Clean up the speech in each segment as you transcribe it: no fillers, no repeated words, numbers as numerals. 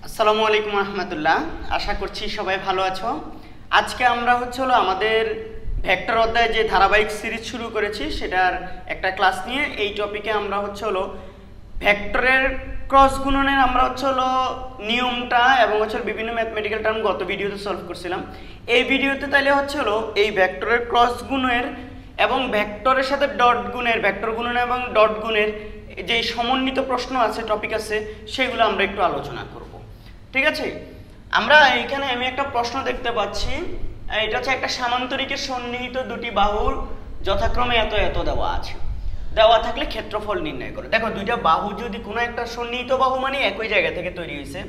আসসালামু আলাইকুম রহমতুল্লাহ। আশা করছি সবাই ভালো আছো। আজকে আমরা হলো আমাদের ভেক্টর অধ্যায়ে যে ধারাবাহিক সিরিজ শুরু করেছি সেটার একটা ক্লাস নিয়ে এই টপিকে আমরা হলো ভেক্টরের ক্রস গুণনের আমরা হলো নিয়মটা এবং বিভিন্ন ম্যাথমেটিক্যাল টার্ম গত ভিডিওতে সলভ করছিলাম। এই ভিডিওতে তাইলে হলো এই ভেক্টরের ক্রস গুণের এবং ভেক্টরের সাথে ডট গুণের, ভেক্টর গুণন এবং ডট গুণের যে সমন্বিত প্রশ্ন আছে, টপিক আছে, সেগুলো আমরা একটু আলোচনা করব। ঠিক আছে, আমরা এখানে আমি একটা প্রশ্ন দেখতে পাচ্ছি। এটা হচ্ছে একটা সামান্তরিকের সন্নিহিত দুটি বাহুর যথাক্রমে এত এত দেওয়া আছে। দেওয়া থাকলে ক্ষেত্রফল নির্ণয় করো। দেখো, দুইটা বাহু যদি কোনো একটা সন্নিহিত বাহু মানে একই জায়গা থেকে তৈরি হয়েছে,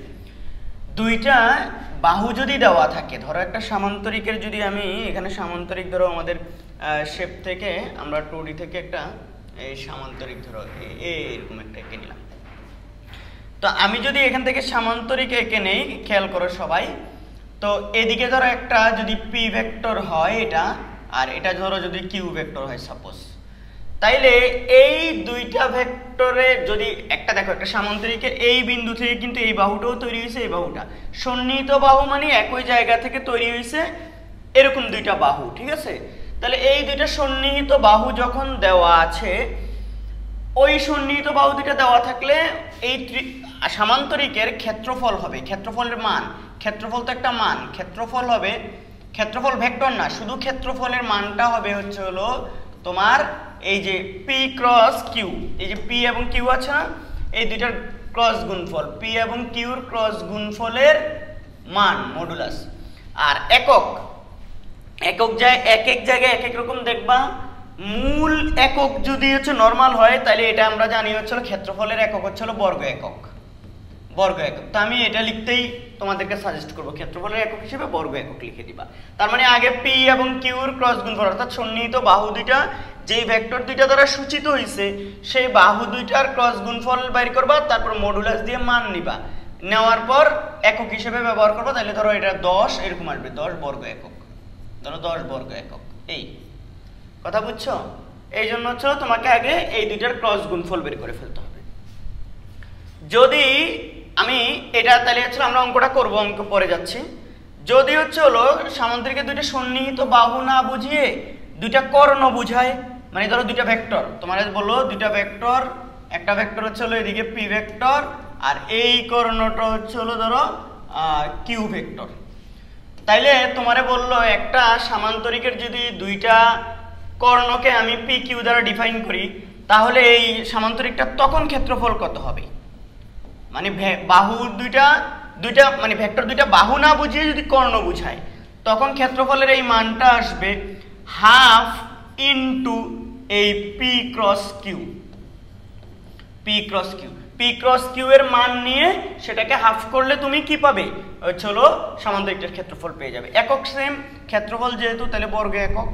দুইটা বাহু যদি দেওয়া থাকে, ধরো একটা সামান্তরিকের যদি আমি এখানে সামান্তরিক ধরো আমাদের শেপ থেকে আমরা 2D থেকে একটা এই সামান্তরিক ধরো এরকম একটা এঁকে নিলাম। তো আমি যদি এখান থেকে সামান্তরিক এঁকে নেই, খেয়াল করো সবাই, তো এদিকে ধরো একটা যদি পি ভেক্টর হয় এটা, আর এটা ধরো যদি কিউ ভেক্টর হয় সাপোজ, তাইলে এই দুইটা ভেক্টরে যদি একটা দেখো একটা সামান্তরিকের এই বিন্দু থেকে কিন্তু এই বাহুটাও তৈরি হয়েছে, এই বাহুটা সন্নিহিত বাহু মানে একই জায়গা থেকে তৈরি হয়েছে এরকম দুইটা বাহু। ঠিক আছে, তাহলে এই দুইটা সন্নিহিত বাহু যখন দেওয়া আছে, ওই সন্নিহিত বাহু দুইটা দেওয়া থাকলে এই সামান্তরিকের ক্ষেত্রফল হবে, ক্ষেত্রফলের মান, ক্ষেত্রফল তো একটা মান, ক্ষেত্রফল হবে, ক্ষেত্রফল ভেক্টর না, শুধু ক্ষেত্রফলের মানটা হবে হলো তোমার এই যে পি ক্রস কিউ, এই যে পি এবং কিউ আছে না, এই দুইটার ক্রস গুণফল, পি এবং কিউর ক্রস গুণফলের মান মডুলাস। আর একক একক যায় এক এক জায়গায় এক এক রকম দেখবা। মূল একক যদি নরমাল হয় তাহলে এটা আমরা জানি ক্ষেত্রফলের একক হলো বর্গ একক, বর্গ একক। তো আমি এটা লিখতেই তোমাদেরকে সাজেস্ট করবো, ক্ষেত্রফলের একক হিসেবে বর্গ একক লিখে দিবা। তার মানে আগে পি এবং কিউর ক্রস গুণফল অর্থাৎ সন্নিহিত বাহু দুইটা যেই ভেক্টর দুইটা দ্বারা সূচিত হয়েছে সেই বাহু দুইটার ক্রস গুণফল বাইর করবা, তারপর মডুলাস দিয়ে মান নিবা, নেওয়ার পর একক হিসেবে ব্যবহার করবা। তাহলে ধরো এটা 10 এরকম আসবে, 10 বর্গ একক, ধরো 10 বর্গ একক। এই কথা বুঝছো? এই জন্য তোমাকে আগে এই দুইটার ক্রস গুণফল বের করে ফেলতে হবে। যদি আমি এটা তাহলে আমরা অঙ্কটা করবো, অঙ্ক পরে যাচ্ছি। যদি হলো সামান্তরিকের দুইটা সন্নিহিত বাহু না বুঝিয়ে দুইটা কর্ণ বুঝায়, মানে ধরো দুইটা ভেক্টর, তোমার বললো দুইটা ভেক্টর, একটা ভেক্টর হলো এদিকে পি ভেক্টর আর এই কর্ণটা হলো ধরো কিউ ভেক্টর। তাইলে তোমারে বললো একটা সামান্তরিকের যদি দুইটা কর্ণকে আমি পি কিউ দ্বারা ডিফাইন করি, তাহলে এই সামান্তরিকটা তখন ক্ষেত্রফল কত হবে? মানে বাহু দুইটা মানে ভেক্টর দুইটা বাহু না বুঝিয়ে যদি কর্ণ বুঝায়, তখন ক্ষেত্রফলের এই মানটা আসবে হাফ ইনটু এই P cross Q. P cross Q, P cross Q এর মান নিয়ে সেটাকে হাফ করলে তুমি কি পাবে? হলো সামান্তরিকটার ক্ষেত্রফল পেয়ে যাবে। একক সেম, ক্ষেত্রফল যেহেতু তাহলে বর্গ একক।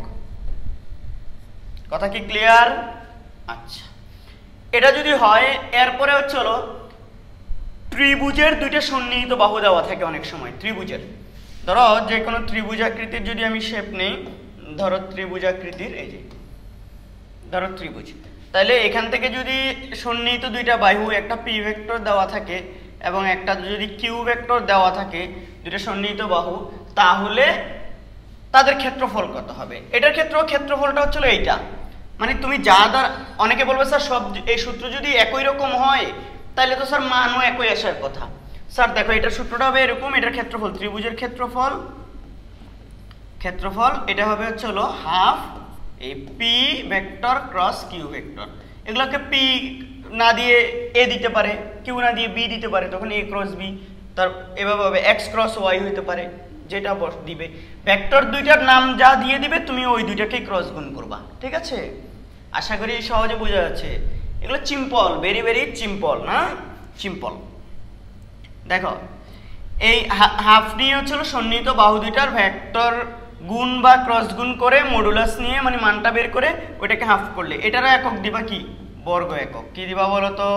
কথা কি ক্লিয়ার? আচ্ছা, এটা যদি হয়, এরপরে হলো ত্রিভুজের দুইটা সন্নিহিত বাহু দেওয়া থাকে অনেক সময়। ত্রিভুজের ধরো যে কোনো ত্রিভুজাকৃতির যদি আমি শেপ নেই, ধরো ত্রিভুজাকৃতির এই যে ধরো ত্রিভুজ, তাহলে এখান থেকে যদি সন্নিহিত দুইটা বাহু, একটা পি ভেক্টর দেওয়া থাকে এবং একটা যদি কিউ ভেক্টর দেওয়া থাকে, দুইটা সন্নিহিত বাহু, তাহলে তাদের ক্ষেত্রফল কত হবে? এটার ক্ষেত্রফলটা হচ্ছিল এইটা। মানে তুমি যা দ্বারা, অনেকে বলবে স্যার সব এই সূত্র যদি একই রকম হয় তাহলে তো স্যার মানও একই আসার কথা। স্যার দেখো এটার সূত্রটা হবে এরকম, এটার ক্ষেত্রফল, ত্রিভুজের ক্ষেত্রফল, এটা হবে হলো হাফ এই P vector cross Q vector. এগুলোকে পি না দিয়ে এ দিতে পারে, কিউ না দিয়ে বি দিতে পারে, তখন এ ক্রস বি, তার এভাবে হবে এক্স ক্রস ওয়াই হইতে পারে, যেটা দিবে ভেক্টর দুইটার নাম যা দিয়ে দিবে তুমি ওই দুইটাকে ক্রস গুণ করবা। ঠিক আছে, আশা করি সহজে বোঝা যাচ্ছে। এগুলো সিম্পল, ভেরি ভেরি সিম্পল না, সিম্পল। দেখো এই হাফ নিয়ে হচ্ছিল সন্নিহিত বাহু দুইটার ভেক্টর গুণ বা ক্রস গুণ করে মডুলাস নিয়ে মানে মানটা বের করে ওইটাকে হাফ করলে এটার একক দিবা কি? বর্গ একক। কি দিবা বলো তো?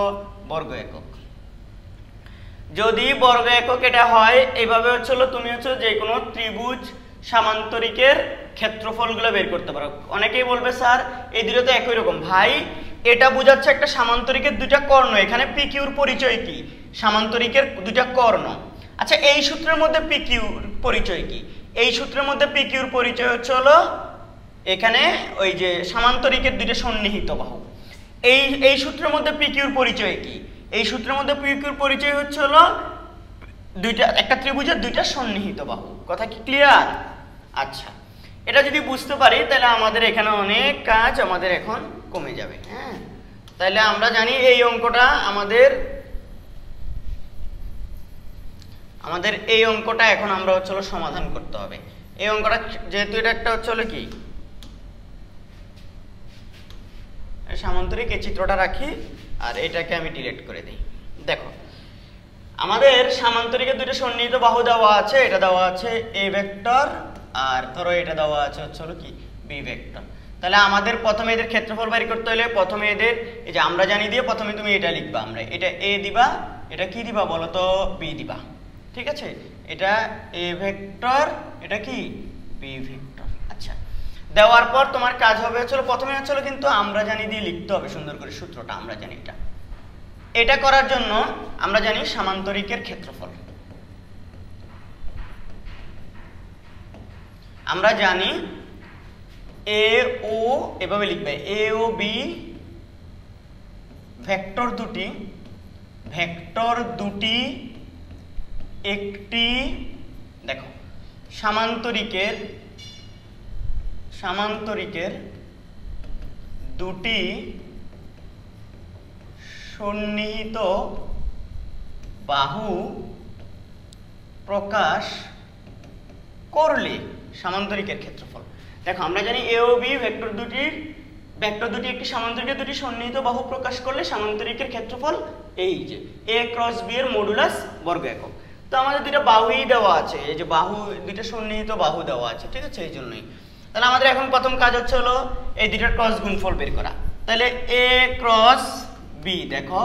বর্গ একক। যদি বর্গ একক এটা হয়, এইভাবে হচ্ছিল তুমি যে কোনো ত্রিভুজ সামান্তরিকের ক্ষেত্রফলগুলো বের করতে পারো। অনেকেই বলবে স্যার এই দুটো তো একই রকম। ভাই এটা বোঝাচ্ছে একটা সামান্তরিকের দুইটা কর্ণ, এখানে পি কিউর পরিচয় কি? সামান্তরিকের দুইটা কর্ণ। আচ্ছা, এই সূত্রের মধ্যে পি কিউর পরিচয় কি? এই সূত্রের মধ্যে পি কিউর পরিচয় হচ্ছে হলো এখানে ওই যে সামান্তরিকের দুইটা সন্নিহিত বাহু। এই সূত্রের মধ্যে পি কিউর পরিচয় কি? এই সূত্রের মধ্যে পি কিউর পরিচয় হচ্ছে হলো একটা ত্রিভুজের দুইটা সন্নিহিত বাহু। কথা কি ক্লিয়ার? আচ্ছা, এটা যদি বুঝতে পারি তাহলে আমাদের এখানে অনেক কাজ আমাদের এখন কমে যাবে। হ্যাঁ, তাহলে আমরা জানি এই অঙ্কটা আমাদের এই অঙ্কটা এখন আমরা হচ্ছে সমাধান করতে হবে। এই অঙ্কটা যেহেতু এটা একটা হচ্ছে কি সামান্তরিক, এই চিত্রটা রাখি আর এটাকে আমি ডিলিট করে দিই। দেখো, আমাদের সামান্তরিকের দুটো সন্নিহিত বাহু দেওয়া আছে, এটা দেওয়া আছে এ ভেক্টর আর ধরো এটা দেওয়া আছে হচ্ছে কি বি ভেক্টর। তাহলে আমাদের প্রথমে এদের ক্ষেত্রফল বের করতে হলে প্রথমে এদের এই যে আমরা জানি দিয়ে প্রথমে তুমি এটা লিখবা, আমরা এটা এ দিবা, এটা কি দিবা বলো তো বি দিবা, ঠিক আছে? এটা এ ভেক্টর, এটা কি বি ভেক্টর। আচ্ছা, দেওয়ার পর তোমার কাজ হবে হচ্ছে প্রথমে হচ্ছে কিন্তু আমরা জানি দিয়ে লিখতে হবে সুন্দর করে সূত্রটা, আমরা জানি এটা করার জন্য আমরা জানি সামান্তরিকের ক্ষেত্রফল, আমরা জানি এ ও এভাবে লিখবে এ ও বি ভেক্টর দুটি একটি দেখো সামান্তরিকের দুটি সন্নিহিত বাহু প্রকাশ করলে সামান্তরিকের ক্ষেত্রফল। দেখো, আমরা জানি এ ও বি ভেক্টর দুটি একটি সামান্তরিকের দুটি সন্নিহিত বাহু প্রকাশ করলে সামান্তরিকের ক্ষেত্রফল এই যে এ ক্রস বি এর মডুলাস বর্গ একক। তো আমাদের দুইটা বাহুই দেওয়া আছে, এই যে বাহু দুইটা সন্নিহিত বাহু দেওয়া আছে, ঠিক আছে? এই জন্যই তাহলে আমাদের এখন প্রথম কাজ হচ্ছে হলো এই দুইটার ক্রস গুণফল বের করা। তাহলে এ ক্রস বি, দেখো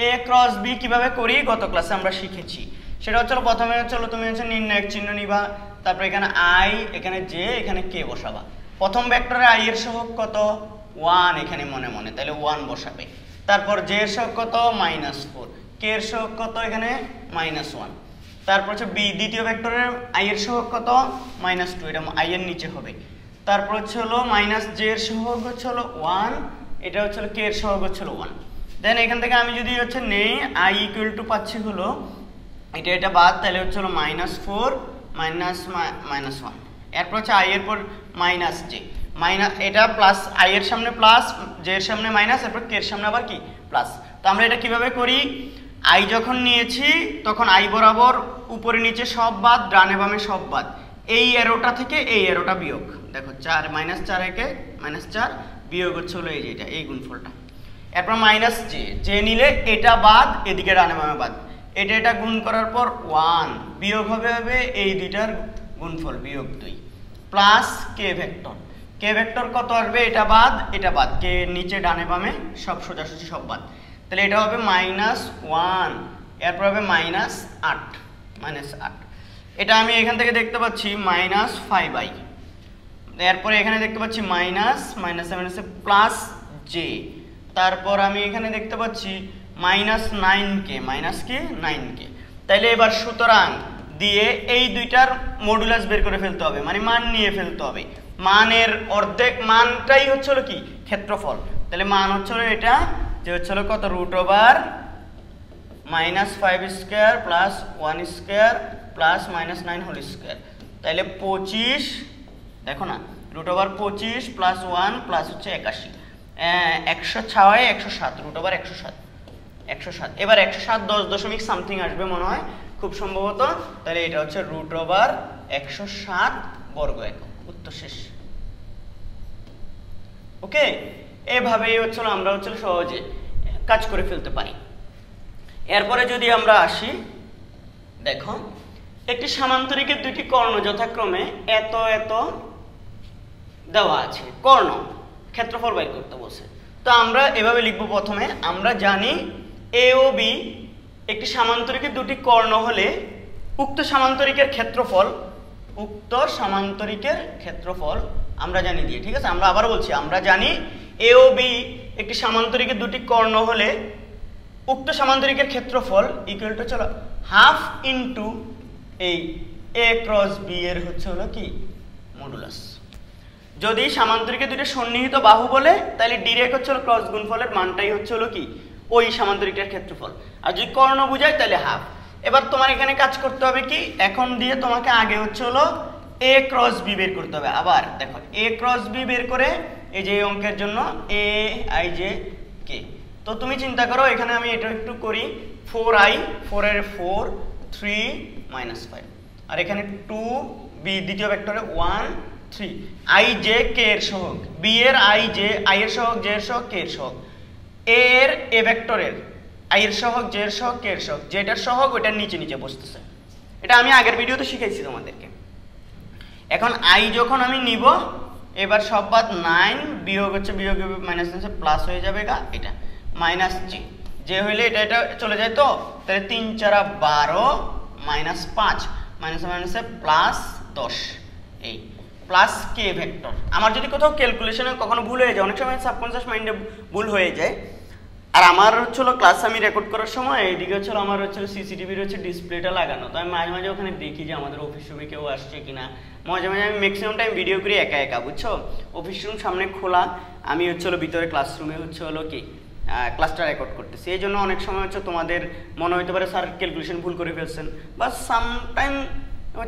এ ক্রস বি কিভাবে করি গত ক্লাসে আমরা শিখেছি। সেটা হচ্ছে প্রথমে হচ্ছে তুমি হচ্ছে নির্ণায়ক চিহ্ন নিবা, তারপর এখানে আই, এখানে জে, এখানে কে বসাবা। প্রথম ভেক্টরে আই এর সহগ কত 1, এখানে মনে মনে তাহলে 1 বসাবে। তারপর জে এর সহগ কত -4, কে এর সহগ কত এখানে -1। তারপর হচ্ছে বি দ্বিতীয় ভেক্টরের আই এর সহগ কত -2, এটা আই এর নিচে হবে। তারপর হচ্ছে হলো জে এর সহগ হচ্ছে হলো 1, এটা হচ্ছে কে এর সহগ হচ্ছে 1। দেন এখান থেকে আমি যদি হচ্ছে নেই আই ইকুয়াল টু পাচ্ছি হলো এটা বাদ, তাহলে হচ্ছে হলো -4 -1। এরপর হচ্ছে আই এর পর জে এটা প্লাস, আই এর সামনে প্লাস, জে এর সামনে মাইনাস, এরপর কে এর সামনে আবার কি প্লাস। তো আমরা এটা কিভাবে করি, আই যখন নিয়েছি তখন আই বরাবর উপরে নিচে সব বাদ, ডানে বামে সব বাদ, এই এরোটা থেকে এই এরোটা বিয়োগ। দেখো 4 -4 একে -4 বিয়োগ হচ্ছে হলো এই যে এটা, এই গুণফলটা। এরপর জে নিলে এটা বাদ, এদিকে ডানে বামে বাদ, এটা গুণ করার পর 1 বিয়োগ হবে এই দুইটার গুণফল বিয়োগ 2 প্লাস কে ভেক্টর কত আসবে, এটা বাদ কে নিচে ডানে বামে সব সোজাসুজি সব বাদ, তাহলে এটা হবে -1, এরপর হবে -8, এটা আমি এখান থেকে দেখতে পাচ্ছি -5i, এরপরে এখানে দেখতে পাচ্ছি প্লাস জে, তারপর আমি এখানে দেখতে পাচ্ছি -9k, তাইলে এবার সুতরাং দিয়ে এই দুইটার মডুলাস বের করে ফেলতে হবে, মানে মান নিয়ে ফেলতে হবে। মানের অর্ধেক মানটাই হচ্ছে হলো কি ক্ষেত্রফল, তাহলে মান হচ্ছে হলো এটা যে হচ্ছে হলো কত √5² প্লাস 1² প্লাস -9 হোল স্কয়ার, তাহলে 25, দেখো না √25 প্লাস 1 প্লাস হচ্ছে 81, 106 107 √107। এবার 107 10 সামথিং আসবে মনে হয় খুব সম্ভবত, তাহলে এটা হচ্ছে √107 বর্গ একক। উত্তর শেষ। ওকে, এভাবেই হচ্ছে আমরা হচ্ছে সহজে কাজ করে ফেলতে পারি। এরপরে যদি আমরা আসি, দেখো একটি সামান্তরিকের দুটি কর্ণ যথাক্রমে এত এত দেওয়া আছে, কর্ণ ক্ষেত্রফল বের করতে বলছে। তো আমরা এভাবে লিখব, প্রথমে আমরা জানি এ ও বি একটি সামান্তরিকের দুটি কর্ণ হলে উক্ত সামান্তরিকের ক্ষেত্রফল আমরা জানি দিয়ে, ঠিক আছে? আমরা আবার বলছি, আমরা জানি এ ও বি একটি সামান্তরিকের দুটি কর্ণ হলে উক্ত সামান্তরিকের ক্ষেত্রফল ইকুয়াল টু চলো হাফ ইন্টু এই এ ক্রস বি এর হচ্ছে হলো কি মডুলাস। যদি সামান্তরিকে দুইটা সন্নিহিত বাহু বলে তাহলে ডিরেক্ট হচ্ছে হলো ক্রস গুণফলের মানটাই হচ্ছে হলো কি ওই সামান্তরিকটার ক্ষেত্রফল, আর যদি কর্ণ বোঝায় তাহলে হাফ। এবার তোমার এখানে কাজ করতে হবে কি, এখন দিয়ে তোমাকে আগে হচ্ছে হলো এ ক্রস বি বের করতে হবে। আবার দেখো এ ক্রস বি বের করে এই যে অঙ্কের জন্য এ আই জে কে, তো তুমি চিন্তা করো এখানে আমি এটা একটু করি 4i 4 এর 4 3 -5, আর এখানে 2 বি দ্বিতীয় ভেক্টরে 1 3 i j k এর সহগ, b এর i j i এর সহগ j এর সহগ k এর সহগ, a এর a ভেক্টরের i এর সহগ j এর সহগ k এর সহগ, যেটার সহগ ওটার নিচে নিচে বসতেছে। এটা আমি আগের ভিডিওতে শিখাইছি তোমাদেরকে। এখন i যখন আমি নিব এবার সব বাদ 9 বিয়োগ হচ্ছে বিয়োগ মাইনাস হচ্ছে প্লাস হয়ে যাবে গা, এটা মাইনাস জি যে হইলে এটা এটা চলে যায়, তো তাহলে 3 4 12 মাইনাস 5 মাইনাস মাইনাসে প্লাস 10 এই প্লাস কে ভেক্টর। আমার যদি কোথাও ক্যালকুলেশনে কখনো ভুল হয়ে যায়, অনেক সময় সাবকনসিয়াস মাইন্ডে ভুল হয়ে যায়, আর আমার হচ্ছিল ক্লাস আমি রেকর্ড করার সময় এইদিকে হচ্ছিল আমার হচ্ছিল সিসিটিভির হচ্ছে ডিসপ্লেটা লাগানো, তো আমি মাঝে মাঝে ওখানে দেখি যে আমাদের অফিস রুমে কেউ আসছে কিনা। মাঝে মাঝে আমি ম্যাক্সিমাম টাইম ভিডিও করি একা একা, বুঝছো, অফিস রুম সামনে খোলা, আমি হচ্ছিল ভিতরে ক্লাসরুমে হচ্ছে হলো কি ক্লাসটা রেকর্ড করতেছি। এই জন্য অনেক সময় হচ্ছে তোমাদের মনে হইতে পারে স্যার ক্যালকুলেশন ভুল করে ফেলছেন, বা সামটাইম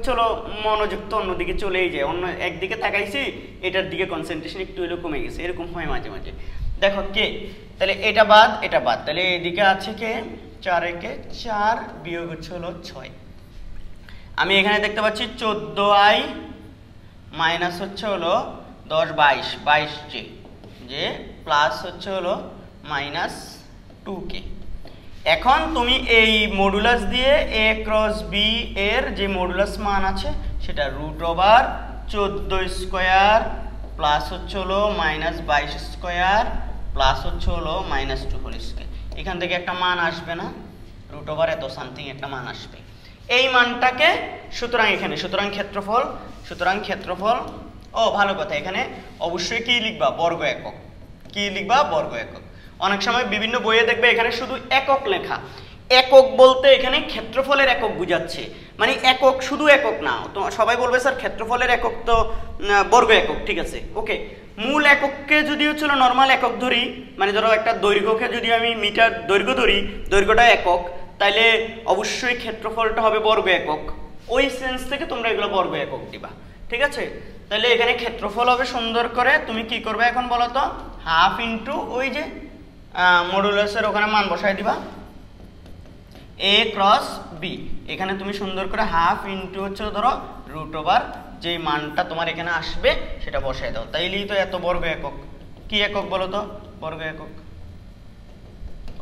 চলো মনোযোগ তো অন্যদিকে চলেই যায়, অন্য একদিকে তাকাইছি এটার দিকে কনসেন্ট্রেশন একটু হলেও কমে গেছে, এরকম হয় মাঝে মাঝে। দেখো কে, তাহলে এটা বাদ এটা বাদ, তাহলে এদিকে আছে কে 4 একে 4 বিয়োগ হচ্ছে হলো 6। আমি এখানে দেখতে পাচ্ছি 14i মাইনাস হচ্ছে হলো 10 22 22 যে প্লাস হচ্ছে হলো মাইনাস 2k। এখন তুমি এই মডুলাস দিয়ে a ক্রস b এর যে মডুলাস মান আছে সেটা √14 স্কয়ার প্লাস হচ্ছে হলো মাইনাস 22 স্কয়ার প্লাস হচ্ছে হলো মাইনাস 2 হোল স্কয়ার, এখান থেকে একটা মান আসবে না, √ এত সামথিং একটা মান আসবে। এই মানটাকে সুতরাং এখানে ক্ষেত্রফল ও ভালো কথা, এখানে অবশ্যই কি লিখবা বর্গ একক, কি লিখবা বর্গ একক। অনেক সময় বিভিন্ন বইয়ে দেখবে এখানে শুধু একক লেখা, একক বলতে এখানে ক্ষেত্রফলের একক বুঝাচ্ছে, মানে একক শুধু একক না, তো সবাই বলবে স্যার ক্ষেত্রফলের একক তো বর্গ একক, ঠিক আছে ওকে। মূল একককে যদি হচ্ছিল নর্মাল একক ধরি, মানে ধরো একটা দৈর্ঘ্যকে যদি আমি মিটার দৈর্ঘ্য ধরি, দৈর্ঘ্যটা একক, তাইলে অবশ্যই ক্ষেত্রফলটা হবে বর্গ একক, ওই সেন্স থেকে তোমরা এগুলো বর্গ একক দিবা, ঠিক আছে। তাহলে এখানে ক্ষেত্রফল হবে সুন্দর করে, তুমি কি করবে এখন বলো তো, হাফ ইন্টু ওই যে মডুলাসের ওখানে মান বসাই দিবা a ক্রস b, এখানে তুমি সুন্দর করে হাফ ইন্টু হচ্ছে ধরো √ যে মানটা তোমার এখানে আসবে সেটা বসাই দাও, তাইলেই তো এত বর্গ একক। কি একক বলো তো, বর্গ একক।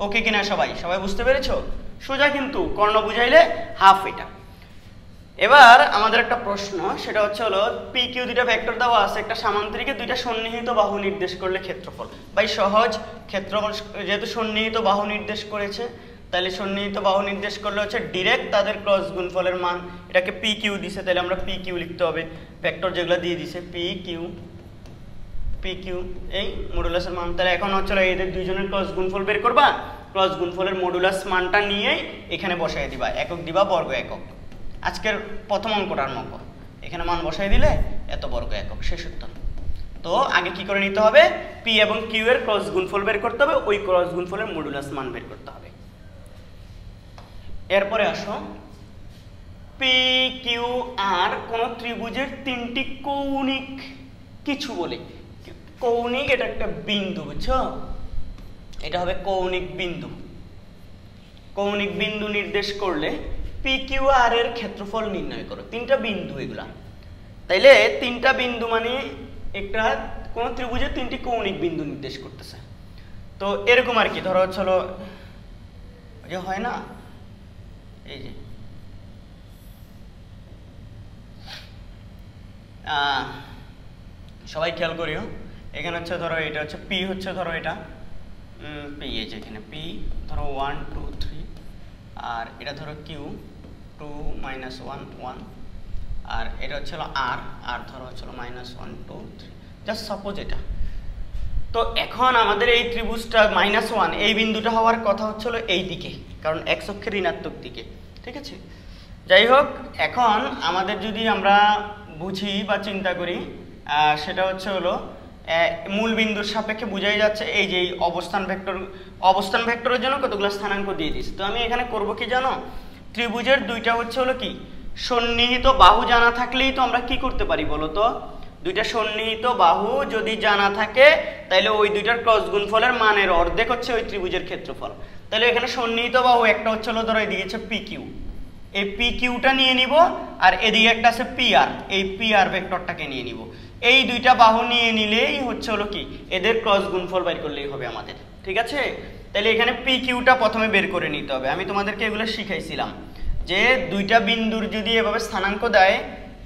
ওকে কিনা সবাই বুঝতে পেরেছো? সোজা কিন্তু, কর্ণ বুঝাইলে হাফ এটা। এবার আমাদের একটা প্রশ্ন, সেটা হচ্ছে হলো পি কিউ দুইটা ভেক্টর দেওয়া আছে, একটা সামান্তরিকে দুইটা সন্নিহিত বাহু নির্দেশ করলে ক্ষেত্রফল। ভাই সহজ, ক্ষেত্রফল যেহেতু সন্নিহিত বাহু নির্দেশ করেছে, তাহলে সন্নিহিত বাহু নির্দেশ করলে হচ্ছে ডিরেক্ট তাদের ক্রস গুণফলের মান, এটাকে পি কিউ দিছে, তাহলে আমরা পি কিউ লিখতে হবে, ভেক্টর যেগুলো দিয়ে দিছে পি কিউ এই মডুলাসের মান। তাহলে এখন হচ্ছে এদের দুইজনের ক্রস গুণফল বের করবা, ক্রস গুণফলের মডুলাস মানটা নিয়েই এখানে বসাই দিবা, একক দিবা বর্গ একক। আজকের প্রথম অঙ্কটার মতো এখানে মান বসাই দিলে এত বর্গ একক, শেষ উত্তর। তো আগে কি করে নিতে হবে, পি এবং কিউ এর ক্রস গুণফল বের করতে হবে, ওই ক্রস গুণফলের মডুলাস মান বের করতে হবে। এরপরে আসো, পি কিউ আর কোন ত্রিভুজের তিনটি কৌণিক কিছু বলে, কৌণিক এটা একটা বিন্দু, বুঝছো, এটা হবে কৌণিক বিন্দু। কৌণিক বিন্দু নির্দেশ করলে পি কিউ আর এর ক্ষেত্রফল নির্ণয় করো। তিনটা বিন্দু এগুলা, তাইলে তিনটা বিন্দু মানে একটা কোন ত্রিভুজের তিনটি কৌণিক বিন্দু নির্দেশ করতেছে। তো এরকম আর কি, ধরো চলো যে হয় না, এই যে সবাই খেয়াল করিও, এখানে হচ্ছে ধরো এটা হচ্ছে পি, হচ্ছে ধরো এটা পি, এই যে এখানে পি ধরো 1 2 3, আর এটা ধরো কিউ 2 -1 1, আর এটা হচ্ছে আর ধরো হচ্ছে -1 2 3, জাস্ট সাপোজ এটা। তো এখন আমাদের এই ত্রিভুজটা -1 এই বিন্দুটা হওয়ার কথা হচ্ছিল এই দিকে, কারণ এক্স অক্ষের ঋণাত্মক দিকে, ঠিক আছে। যাই হোক, এখন আমাদের যদি আমরা বুঝি বা চিন্তা করি, সেটা হচ্ছে হলো মূল বিন্দুর সাপেক্ষে বোঝাই যাচ্ছে এই যে অবস্থান ভেক্টরের জন্য কতগুলো স্থানাঙ্ক দিয়ে দিস। তো আমি এখানে করব কি জানো, ত্রিভুজের দুইটা হচ্ছে হলো কি সন্নিহিত বাহু জানা থাকলেই তো আমরা কি করতে পারি বলো তো, দুইটা সন্নিহিত বাহু যদি জানা থাকে তাহলে ওই দুইটার ক্রস গুণফলের মানের অর্ধেক হচ্ছে ওই ত্রিভুজের ক্ষেত্রফল। তাহলে এখানে সন্নিহিত বাহু একটা হচ্ছে হলো ধরো এদিকে হচ্ছে পি কিউ, এই পি কিউটা নিয়ে নিব, আর এদিকে একটা আছে পি আর, এই পি আর ভেক্টরটাকে নিয়ে নিব। এই দুইটা বাহু নিয়ে নিলেই হচ্ছে হলো কি এদের ক্রস গুণফল বের করলেই হবে আমাদের, ঠিক আছে। তাহলে এখানে পি কিউটা প্রথমে বের করে নিতে হবে। আমি তোমাদেরকে এগুলো শিখাইছিলাম যে দুইটা বিন্দুর যদি এভাবে স্থানাঙ্ক দেয়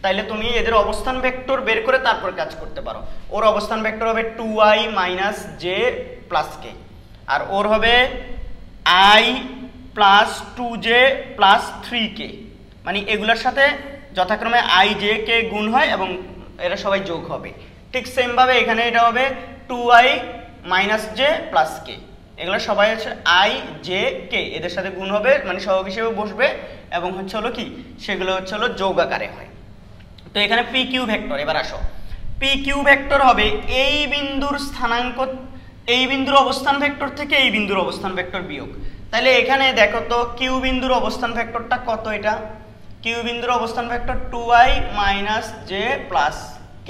তাহলে তুমি এদের অবস্থান ভেক্টর বের করে তারপর কাজ করতে পারো। ওর অবস্থান ভেক্টর হবে 2i - j + k, আর ওর হবে i + 2j + 3k, মানে এগুলোর সাথে যথাক্রমে i j k গুণ হয় এবং এরা সবাই যোগ হবে। ঠিক সেম ভাবে এখানে এটা হবে 2i - j + k, এগুলো সবাই হচ্ছে i j k, এদের সাথে গুণ হবে মানে সহগ হিসেবে বসবে এবং হচ্ছে হলো কি সেগুলো হচ্ছে হলো যোগ আকারে হয়। তো এখানে পি কিউ ভেক্টর, এবার আসো পি কিউ ভেক্টর হবে এই বিন্দুর স্থানাঙ্ক, এই বিন্দুর অবস্থান ভেক্টর থেকে এই বিন্দুর অবস্থান ভেক্টর বিয়োগ। তাহলে এখানে দেখো তো কিউ বিন্দুর অবস্থান ভেক্টরটা কত, এটা কিউ বিন্দুর অবস্থান ভেক্টর 2i - j + k।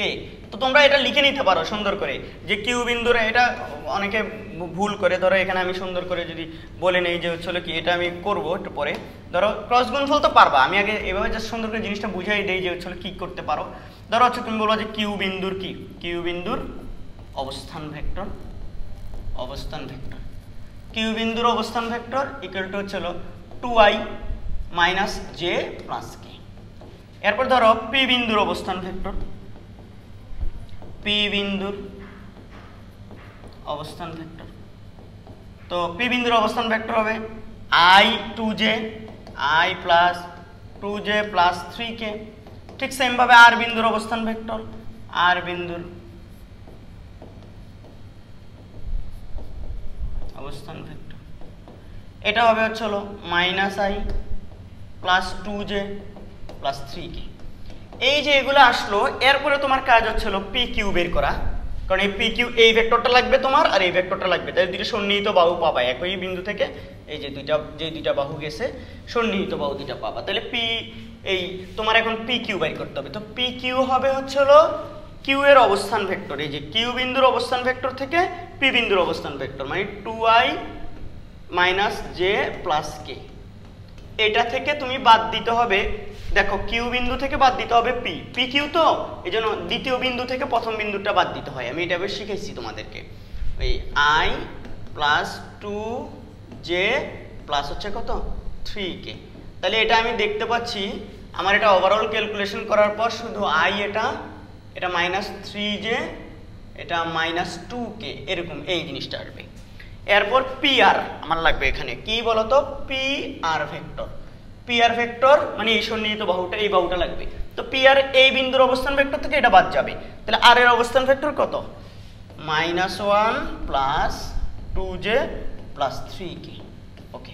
তো তোমরা এটা লিখে নিতে পারো সুন্দর করে যে কিউ বিন্দুর, এটা অনেকে ভুল করে, ধরো এখানে আমি সুন্দর করে যদি বলে নেই যে হচ্ছে কি এটা আমি করব একটু পরে, ধরো ক্রস গুণফল তো পারবা, আমি আগে এভাবে জাস্ট সুন্দর করে জিনিসটা বুঝাই দেই যে হচ্ছে কি করতে পারো। ধরো হচ্ছে তুমি বলবো যে কিউ বিন্দুর কি, কিউ বিন্দুর অবস্থান ভেক্টর, অবস্থান ভেক্টর কিউ বিন্দুর অবস্থান ভেক্টর ইকুয়াল টু হচ্ছে 2i - j + k। এরপর ধরো পি বিন্দুর অবস্থান ভেক্টর, পি বিন্দুর অবস্থান ভেক্টর, তো পি বিন্দুর অবস্থান ভেক্টর হবে i + 2j + 3k। ঠিক সেম ভাবে আর বিন্দুর অবস্থান ভেক্টর, আর বিন্দুর অবস্থান ভেক্টর এটা হবে হচ্ছে হলো -i + 2j + 3k। এই যে এগুলো আসলো, এরপরে তোমার কাজ হচ্ছে হলো পি কিউ বের করা, কারণ এই পি কিউ এই ভেক্টরটা লাগবে তোমার আর এই ভেক্টরটা লাগবে, তাই দুটো সন্নিহিত বাহু পাবা একই বিন্দু থেকে, এই যে দুইটা বাহু গেছে সন্নিহিত বাহু দুইটা পাবা। তাহলে পি এই তোমার এখন পি কিউ বের করতে হবে। তো পি কিউ হবে হচ্ছে হলো কিউ এর অবস্থান ভেক্টর, এই যে কিউ বিন্দুর অবস্থান ভেক্টর থেকে পি বিন্দুর অবস্থান ভেক্টর, মানে 2i - j + k। এটা থেকে তুমি বাদ দিতে হবে, দেখো কিউ বিন্দু থেকে বাদ দিতে হবে পি, পি কিউ তো এই জন্য দ্বিতীয় বিন্দু থেকে প্রথম বিন্দুটা বাদ দিতে হয়, আমি এটা বেশ শিখেছি তোমাদেরকে। ওই i + 2j প্লাস হচ্ছে কত 3k। তাহলে এটা আমি দেখতে পাচ্ছি আমার এটা ওভারঅল ক্যালকুলেশন করার পর শুধু i এটা -3j, এটা -2k, এরকম এই জিনিসটা আসবে। এরপর পি আর আমার লাগবে এখানে কি বলতো, P R vector, P R vector মানে এই সন্নিহিত বাহুটা, এই বাহুটা লাগবে। তো পি আর এই বিন্দুর অবস্থান ভেক্টর থেকে এটা বাদ যাবে, তাহলে আর এর অবস্থান ভেক্টর কত -1 + 2j + 3k। ওকে,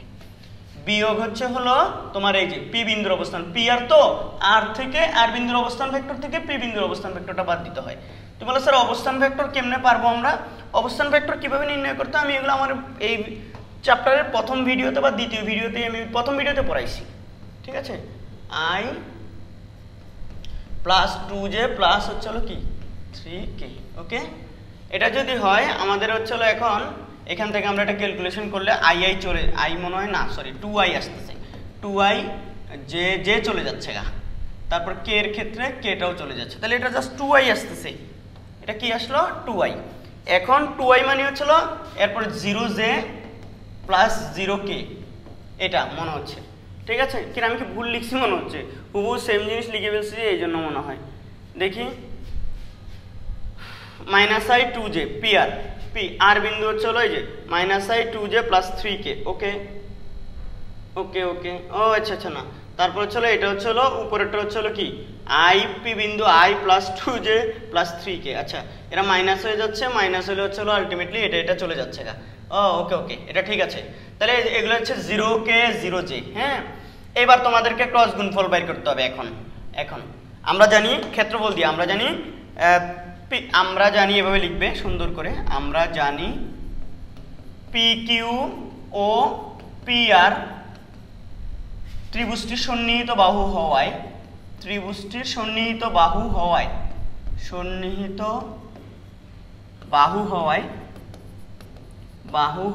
বিয়োগ হচ্ছে হলো তোমার এই যে পি বিন্দুর অবস্থান, পি আর তো আর থেকে আর বিন্দুর অবস্থান ভেক্টর থেকে পি বিন্দুর অবস্থান ভেক্টরটা বাদ দিতে হয়। তুমি বলো স্যার অবস্থান ভেক্টর কেমনে পারবো আমরা, অবস্থান ভেক্টর কিভাবে নির্ণয় করতে, আমি এগুলো আমার এই চ্যাপ্টারের প্রথম ভিডিওতে বা দ্বিতীয় ভিডিওতে, আমি প্রথম ভিডিওতে পড়াইছি, ঠিক আছে। i + 2j প্লাস হচ্ছে হলো কি 3k। ওকে, এটা যদি হয় আমাদের হচ্ছে হলো এখন এখান থেকে আমরা এটা ক্যালকুলেশন করলে i চলে, i মনে হয় না, সরি 2i আসতেছে, 2i j চলে যাচ্ছে গা, তারপর k এর ক্ষেত্রে kটাও চলে যাচ্ছে, তাহলে এটা জাস্ট 2i আসতেছে, এটা কি আসলো 2i। এখন 2i মানে হচ্ছিল এরপর 0j + 0k, এটা মনে হচ্ছে, ঠিক আছে। কিনা আমি কি ভুল লিখছি মনে হচ্ছে, হুবহু সেম জিনিস লিখে ফেলছি এই জন্য মনে হয়। দেখি -i 2j P R, P R বিন্দু হচ্ছে হলো এই যে -i 2j + 3k। ওকে ওকে ওকে, ও আচ্ছা আচ্ছা, না তারপর হচ্ছে হলো এটা হচ্ছে হলো উপরেরটা হচ্ছে হলো কি i পি বিন্দু i + 2j + 3k। আচ্ছা, এরা মাইনাস হয়ে যাচ্ছে, মাইনাস হলে হচ্ছে হলো আলটিমেটলি এটা চলে যাচ্ছে গা। ও ওকে ওকে, এটা ঠিক আছে। তাহলে এগুলো হচ্ছে 0k 0j, হ্যাঁ। এবার তোমাদেরকে ক্রস গুণফল বের করতে হবে। এখন আমরা জানি ক্ষেত্রফল দিয়ে আমরা জানি এভাবে লিখবে সুন্দর করে, আমরা জানি পি কিউ ও পি আর ত্রিভুজটির সন্নিহিত বাহু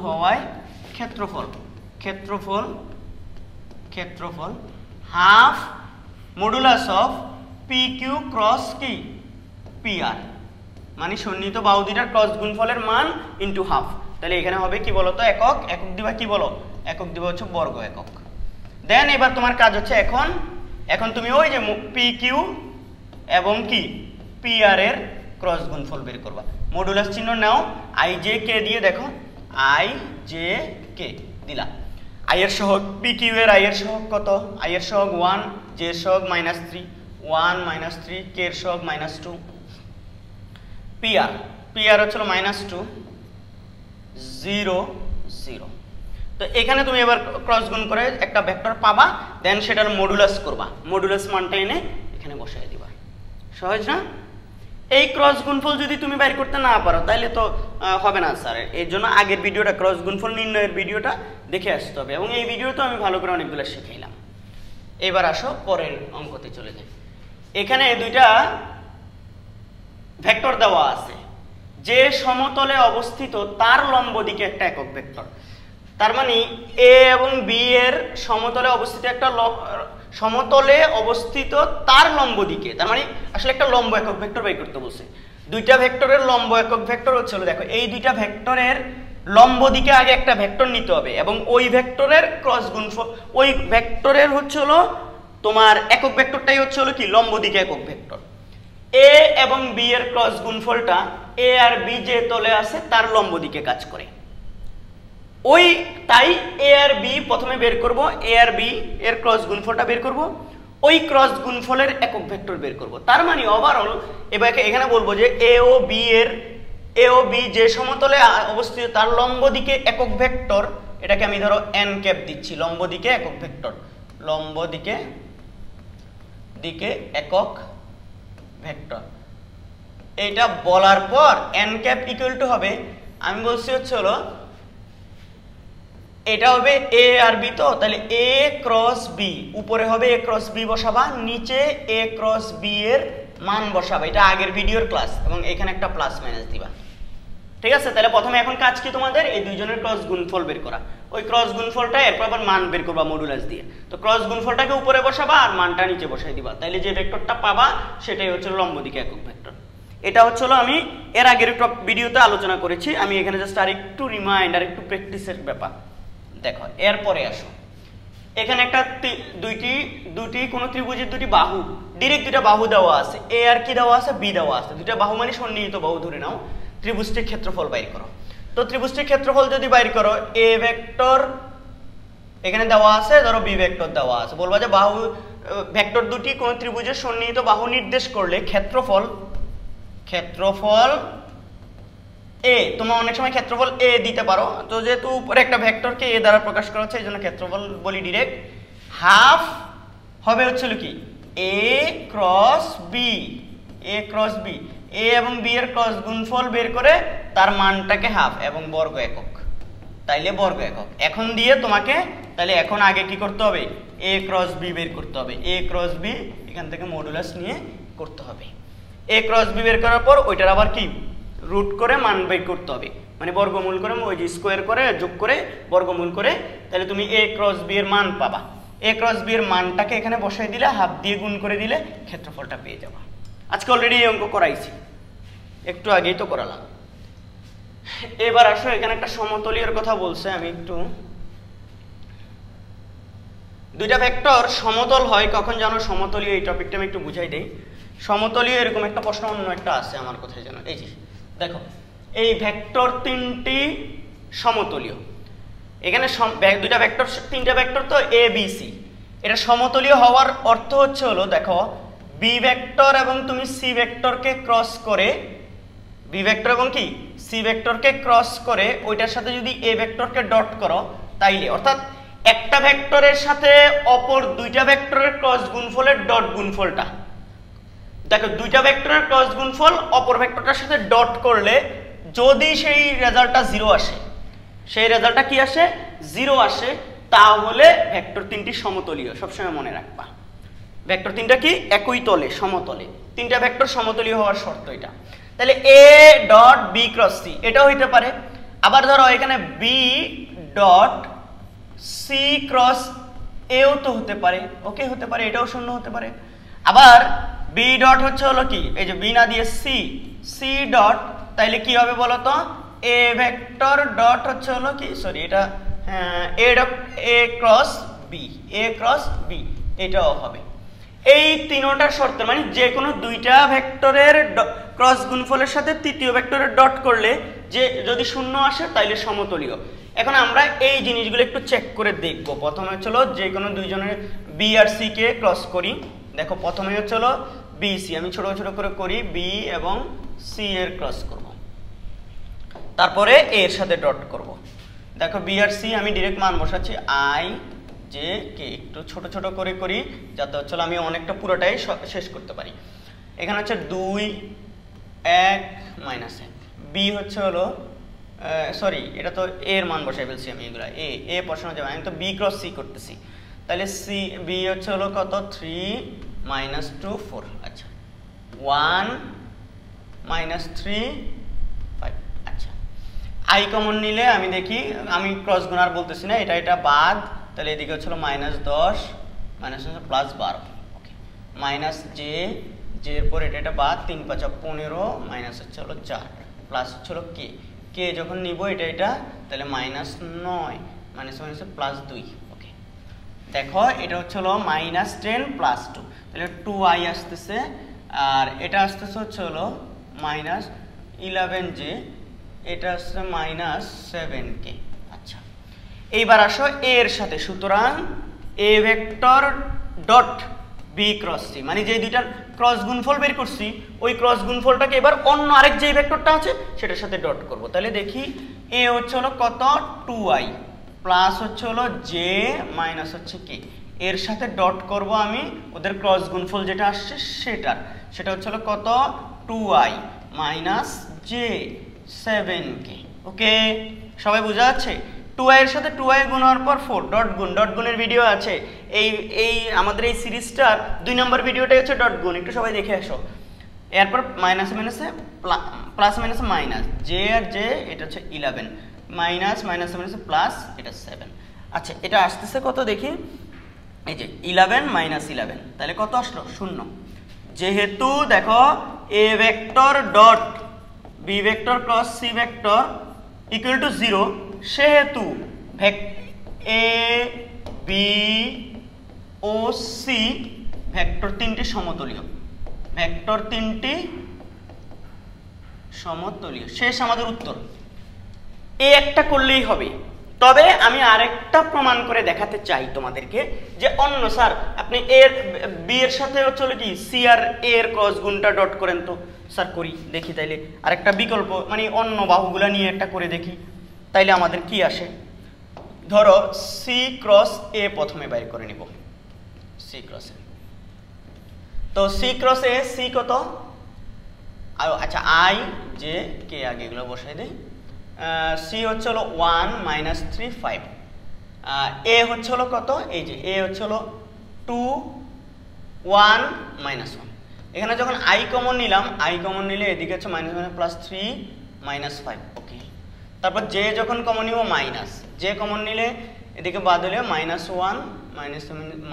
হওয়ায় ক্ষেত্রফল half modulus of P Q cross কি পি আর, মানে সন্নিহিত বাহু দুইটার ক্রস গুণফলের মান ইন্টু হাফ। তাহলে এখানে হবে কি বলতো, একক দিবা কি বলো, একক দিবা হচ্ছে বর্গ একক। দেন এবার তোমার কাজ হচ্ছে এখন তুমি ওই যে পি কিউ এবং কি পি আর এর ক্রস গুণফল বের করবা। মডুলাস চিহ্ন নাও, আই জে কে দিয়ে দেখো, আই জে কে দিলা। আই এর সহগ পি কিউ এর আই এর সহগ কত, আই এর সহগ 1, জে এর সহগ -3, 1 -3, কে এর সহগ -2, পি আর হচ্ছিল -2, 0 0। তো এখানে তুমি এবার ক্রস গুণ করে একটা ভেক্টর পাবা, দেন সেটার মডুলাস করবা, মডুলাস মানটা এনে এখানে বসাই দিবা। সহজ না? এই ক্রস গুণফল যদি তুমি বের করতে না পারো তাহলে তো হবে না স্যার। এর জন্য আগের ভিডিওটা ক্রস গুণফল নির্ণয়ের ভিডিওটা দেখে আসতে হবে, এবং এই ভিডিও তো আমি ভালো করে অনেকগুলো শিখাইলাম। এবার আসো পরের অঙ্কতে চলে যাই। এখানে দুইটা ভেক্টর দেওয়া আছে, যে সমতলে অবস্থিত তার লম্ব দিকে একটা একক ভেক্টর। তার মানে এ এবং বি এর সমতলে অবস্থিত তার লম্ব দিকে, তার মানে আসলে একটা লম্ব একক ভেক্টর বের করতে বলছে। দুইটা ভেক্টরের লম্ব একক ভেক্টর হচ্ছে, দেখো এই দুইটা ভেক্টরের লম্ব দিকে আগে একটা ভেক্টর নিতে হবে, এবং ওই ভেক্টরের ক্রস গুণফল, ওই ভেক্টরের হচ্ছে হলো তোমার একক ভেক্টরটাই হচ্ছে হলো কি লম্ব দিকে একক ভেক্টর। এ এবং বি এর ক্রস গুণফলটা এ আর বি যে তলে আছে তার লম্ব দিকে কাজ করে। তাই এ আর বি প্রথমে বের করব, এ আর বি এর ক্রস গুণফলটা বের করব, ওই ক্রস গুণফলের একক ভেক্টর বের করব। তার মানে ওভারঅল এবার এখানে বলবো যে এ ও বি যে সমতলে অবস্থিত তার লম্ব দিকে একক ভেক্টর, এটাকে আমি ধরো এন ক্যাপ দিচ্ছি, লম্ব দিকে একক ভেক্টর, লম্ব দিকে একক ভেক্টর। এটা বলার পর এন ক্যাপ ইকুয়াল টু হবে, আমি বলছি হচ্ছে হলো এটা হবে এ আর বি, তো তাহলে এ ক্রস বি, উপরে হবে এ ক্রস বি বসাবা, নিচে এ ক্রস বি এর মান বসাবা। এটা আগের ভিডিওর ক্লাস, এবং এখানে একটা প্লাস মাইনাস দিবা। ঠিক আছে? তাহলে প্রথমে এখন কাজ কি তোমাদের, এই দুইজনের ক্রস গুণফল বের করা। ওই ক্রস গুণফলটা এরপর আবার মান বের করবা মডুলাস দিয়ে। তো ক্রস গুণফলটাকে উপরে বসাবা আর মানটা নিচে বসাই দিবা, তাইলে যে ভেক্টরটা পাবা সেটাই হচ্ছে লম্ব দিকে একক ভেক্টর। এটা হচ্ছে হলো আমি এর আগের একটা ভিডিওতে আলোচনা করেছি, আমি এখানে জাস্ট আরেকটু রিমাইন্ড, আরেকটু প্র্যাকটিসের ব্যাপার। দেখো এরপরে আসো, এখানে একটা দুটি কোন ত্রিভুজের দুটি বাহু, ডিরেক্ট দুটা বাহু দেওয়া আছে, এ আর কি দেওয়া আছে, বি দেওয়া আছে। দুটা বাহু মানে সন্নিহিত বাহু ধরে নাও। ত্রিভুজটির ক্ষেত্রফল বাইর করো। তো ত্রিভুজটির ক্ষেত্রফল যদি বাইর করো, এ ভেক্টর এখানে দেওয়া আছে, ধরো বি ভেক্টর দেওয়া আছে, বলবা যে বাহু ভেক্টর দুটি কোন ত্রিভুজের সন্নিহিত বাহু নির্দেশ করলে ক্ষেত্রফল এ, তোমরা অনেক সময় ক্ষেত্রফল এ দিতে পারো, তো যেহেতু উপরে একটা ভেক্টরকে এ দ্বারা প্রকাশ করা হচ্ছে এই জন্য ক্ষেত্রফল বলি ডিরেক্ট, হাফ হবে হচ্ছিল কি এ ক্রস বি, এ এবং বি এর ক্রস গুণফল বের করে তার মানটাকে হাফ এবং বর্গ একক, তাইলে বর্গ একক। এখন দিয়ে তোমাকে তাহলে এখন আগে কি করতে হবে, এ ক্রস বি বের করতে হবে। এ ক্রস বি এখান থেকে মডুলাস নিয়ে করতে হবে। এ ক্রস বি বের করার পর ওইটার আবার কি রুট করে মান বের করতে হবে, মানে বর্গমূল করে, ওই যে স্কোয়ার করে যোগ করে বর্গমূল করে, তাহলে তুমি এ ক্রস বি এর মান পাবা। এ ক্রস বি এর মানটাকে এখানে বসাই দিলে, হাফ দিয়ে গুণ করে দিলে ক্ষেত্রফলটা পেয়ে যাবা। আজকে অলরেডি এই অঙ্ক করাইছি, একটু আগেই তো করালাম। এবার আসো, এখানে একটা সমতলীয়ের কথা বলছে, আমি একটু দুইটা ভেক্টর সমতল হয় কখন জানো, সমতলীয়, এই টপিকটা আমি একটু বুঝাই দেই। সমতলীয় এরকম একটা প্রশ্ন অন্য একটা আছে আমার কোথায় জানো, এই যে দেখো এই ভেক্টর তিনটি সমতলীয়, এখানে দুইটা ভেক্টর, তিনটা ভেক্টর তো এ বি সি, এটা সমতলীয় হওয়ার অর্থ হচ্ছে হলো, দেখো বি ভেক্টর এবং তুমি সি ভেক্টরকে ক্রস করে, বি ভেক্টর এবং কি সি ভেক্টরকে ক্রস করে ওইটার সাথে যদি এ ভেক্টরকে ডট করো, তাইলে অর্থাৎ একটা ভেক্টরের সাথে অপর দুইটা ভেক্টরের ক্রস গুণফলের ডট গুণফলটা, দেখো দুইটা ভেক্টরের ক্রস গুণফল অপর ভেক্টরটার সাথে ডট করলে যদি সেই রেজাল্টটা 0 আসে, সেই রেজাল্টটা কি আসে 0 আসে, তাহলে ভেক্টর তিনটি সমতলীয়। সবসময় মনে রাখবা ভেক্টর তিনটা কি একই তলে সমতলে, তিনটা ভেক্টর সমতলীয় হওয়ার শর্ত এটা। তাহলে a dot b cross c এটাও হইতে পারে। আবার ধরো এখানে b ডট c ক্রস এও তো হতে পারে, ওকে হতে পারে, এটাও শূন্য হতে পারে। আবার b ডট হচ্ছে হলো কি, এই যে b না দিয়ে c ডট, তাইলে কি হবে বলো তো, a ভেক্টর ডট হচ্ছে হলো কি, সরি এটা a dot a cross b এটাও হবে। এই তিনটার শর্ত মানে যে কোনো দুইটা ভেক্টরের ক্রস গুণফলের সাথে তৃতীয় ভেক্টরের ডট করলে যে যদি শূন্য আসে তাইলে সমতলীয়। এখন আমরা এই জিনিসগুলো একটু চেক করে দেখব। প্রথমে চলো যে কোনো দুইজনের বি আর সি কে ক্রস করি। দেখো প্রথমে চলো বি সি, আমি ছোট ছোট করে করি, বি এবং সি এর ক্রস করব, তারপরে এ এর সাথে ডট করব। দেখো বি আর সি আমি ডাইরেক্ট মান বসাচ্ছি, আই যে কে, একটু ছোট ছোট করে করি যাতে হচ্ছে আমি অনেকটা পুরোটাই শেষ করতে পারি। এখানে হচ্ছে 2 1 মাইনাস 1, বি হচ্ছে হলো সরি এটা তো এর মান বসাই ফেলছি আমি, এগুলা এ বসানো যাবে, আমি তো বি ক্রস সি করতেছি। তাহলে সি বি হচ্ছে হলো কত 3 মাইনাস 2 4, আচ্ছা 1 মাইনাস 3 5। আচ্ছা আই কমন নিলে আমি দেখি, আমি ক্রস গুণ আর বলতেছি না, এটা বাদ, তাহলে এদিকে হচ্ছে মাইনাস 10 মাইনাস প্লাস 12, ওকে মাইনাস জে এর পর এটা বাদ, 3 5 15 মাইনাস হচ্ছে হলো 4 প্লাস হচ্ছে হলো কে যখন নিব এটা তাহলে মাইনাস 9 মাইনাস প্লাস 2, ওকে দেখো এটা হচ্ছে হলো মাইনাস 10 প্লাস 2, তাহলে 2i আসতেছে, আর এটা আসতেছে হচ্ছে হলো মাইনাস 11j, এটা আসছে মাইনাস 7k। আচ্ছা এইবার আসো এ এর সাথে, সুতরাং A vector dot B cross C, মানে যে দুইটার ক্রস গুণফল বের করছি ওই ক্রস গুণফলটাকে এবার অন্য আরেক যে ভেক্টরটা আছে সেটার সাথে ডট করব। তাহলে দেখি এ হচ্ছে হলো কত 2i প্লাস হচ্ছে হলো জে মাইনাস হচ্ছে কে, এর সাথে ডট করব আমি ওদের ক্রস গুণফল যেটা আসছে সেটা হচ্ছে হলো কত 2i মাইনাস জে 7k, ওকে সবাই বোঝা যাচ্ছে। 2i এর সাথে 2i গুণ হওয়ার পর 4 ডট গুণের ভিডিও আছে, এই আমাদের এই সিরিজটার 2 নম্বর ভিডিওটা হচ্ছে ডট গুণ, একটু সবাই দেখে আসো। এরপর মাইনাসে প্লাস মাইনাসে মাইনাস জে আর জে, এটা হচ্ছে 11 মাইনাস মাইনাসে প্লাস, এটা 7। আচ্ছা এটা আসতেছে কত দেখি, এই যে 11 মাইনাস 11, তাহলে কত আসলো 0। যেহেতু দেখো A vector dot B vector cross C vector equal to 0, সেহেতু এ বি ও সি ভেক্টর তিনটি সমতলীয়, শেষ আমাদের উত্তর। এই একটা করলেই হবে, তবে আমি আরেকটা প্রমাণ করে দেখাতে চাই তোমাদেরকে যে অন্য স্যার আপনি এর বি এর সাথে চলে কি সি আর এ এর ক্রস গুণটা ডট করেন তো, স্যার করি দেখি, তাইলে আরেকটা বিকল্প মানে অন্য বাহুগুলা নিয়ে একটা করে দেখি, তাইলে আমাদের কি আসে। ধরো সি ক্রস এ প্রথমে বাইর করে নিব, সি ক্রস এ, তো সি ক্রস এ সি কত, আচ্ছা আই যে কে আগে এগুলো বসাই দেই, সি হচ্ছে হলো 1 মাইনাস 3 5, এ হচ্ছে হলো কত, এই যে এ হচ্ছে হলো 2 1 মাইনাস 1, এখানে যখন আই কমন নিলে এদিকে হচ্ছে মাইনাস মানে প্লাস 3 মাইনাস 5, ওকে তারপর জে যখন কমন নিব মাইনাস, জে কমন নিলে এদিকে বাদ হলে মাইনাস 1 মাইনাস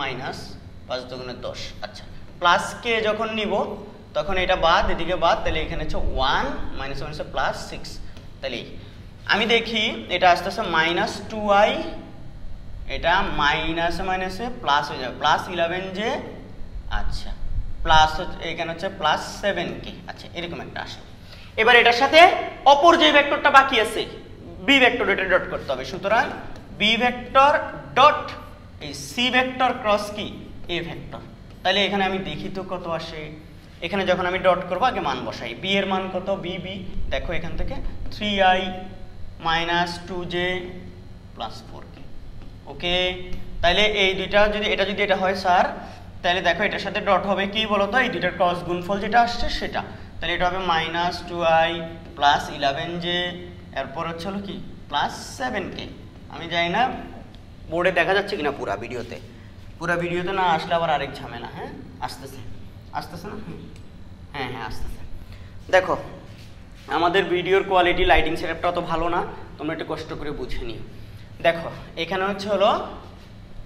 মাইনাস 5 দুগুণে 10, আচ্ছা প্লাস কে যখন নিব তখন এটা বাদ এদিকে বাদ, তাহলে এখানে হচ্ছে 1 মাইনাস মাইনাস প্লাস 6, তাহলে আমি দেখি এটা আস্তে আস্তে মাইনাস 2i, এটা মাইনাসে প্লাস হয়ে যাবে প্লাস 11j, আচ্ছা প্লাস এখানে হচ্ছে প্লাস 7k, আচ্ছা এরকম একটা আসে। এবার এটার সাথে অপর যে ভেক্টরটা বাকি আছে বি ভেক্টর, এটা ডট করতে হবে, সুতরাং বি ভেক্টর ডট এই সি ভেক্টর ক্রস কি এ ভেক্টর, তাহলে এখানে আমি দেখি তো কত আসে। এখানে যখন আমি ডট করবো আগে মান বসাই, বি এর মান কত বি, দেখো এখান থেকে 3i minus 2j plus 4k, ওকে, তাহলে এই দুইটা যদি এটা হয় স্যার, তাহলে দেখো এটার সাথে ডট হবে কি বলতো, এই দুইটার ক্রস গুণফল যেটা আসছে সেটা, তাহলে এটা হবে -2i প্লাস 11j, এরপর হচ্ছে হলো কি প্লাস 7k। আমি জানি না বোর্ডে দেখা যাচ্ছে কিনা পুরা ভিডিওতে না আসলে আবার আরেক ঝামেলা। হ্যাঁ আসতেছে না? হ্যাঁ আসতেছে। দেখো আমাদের ভিডিওর কোয়ালিটি লাইটিং সেটআপটা অত ভালো না, তোমরা একটু কষ্ট করে বুঝে নিও। দেখো এখানে হচ্ছে হলো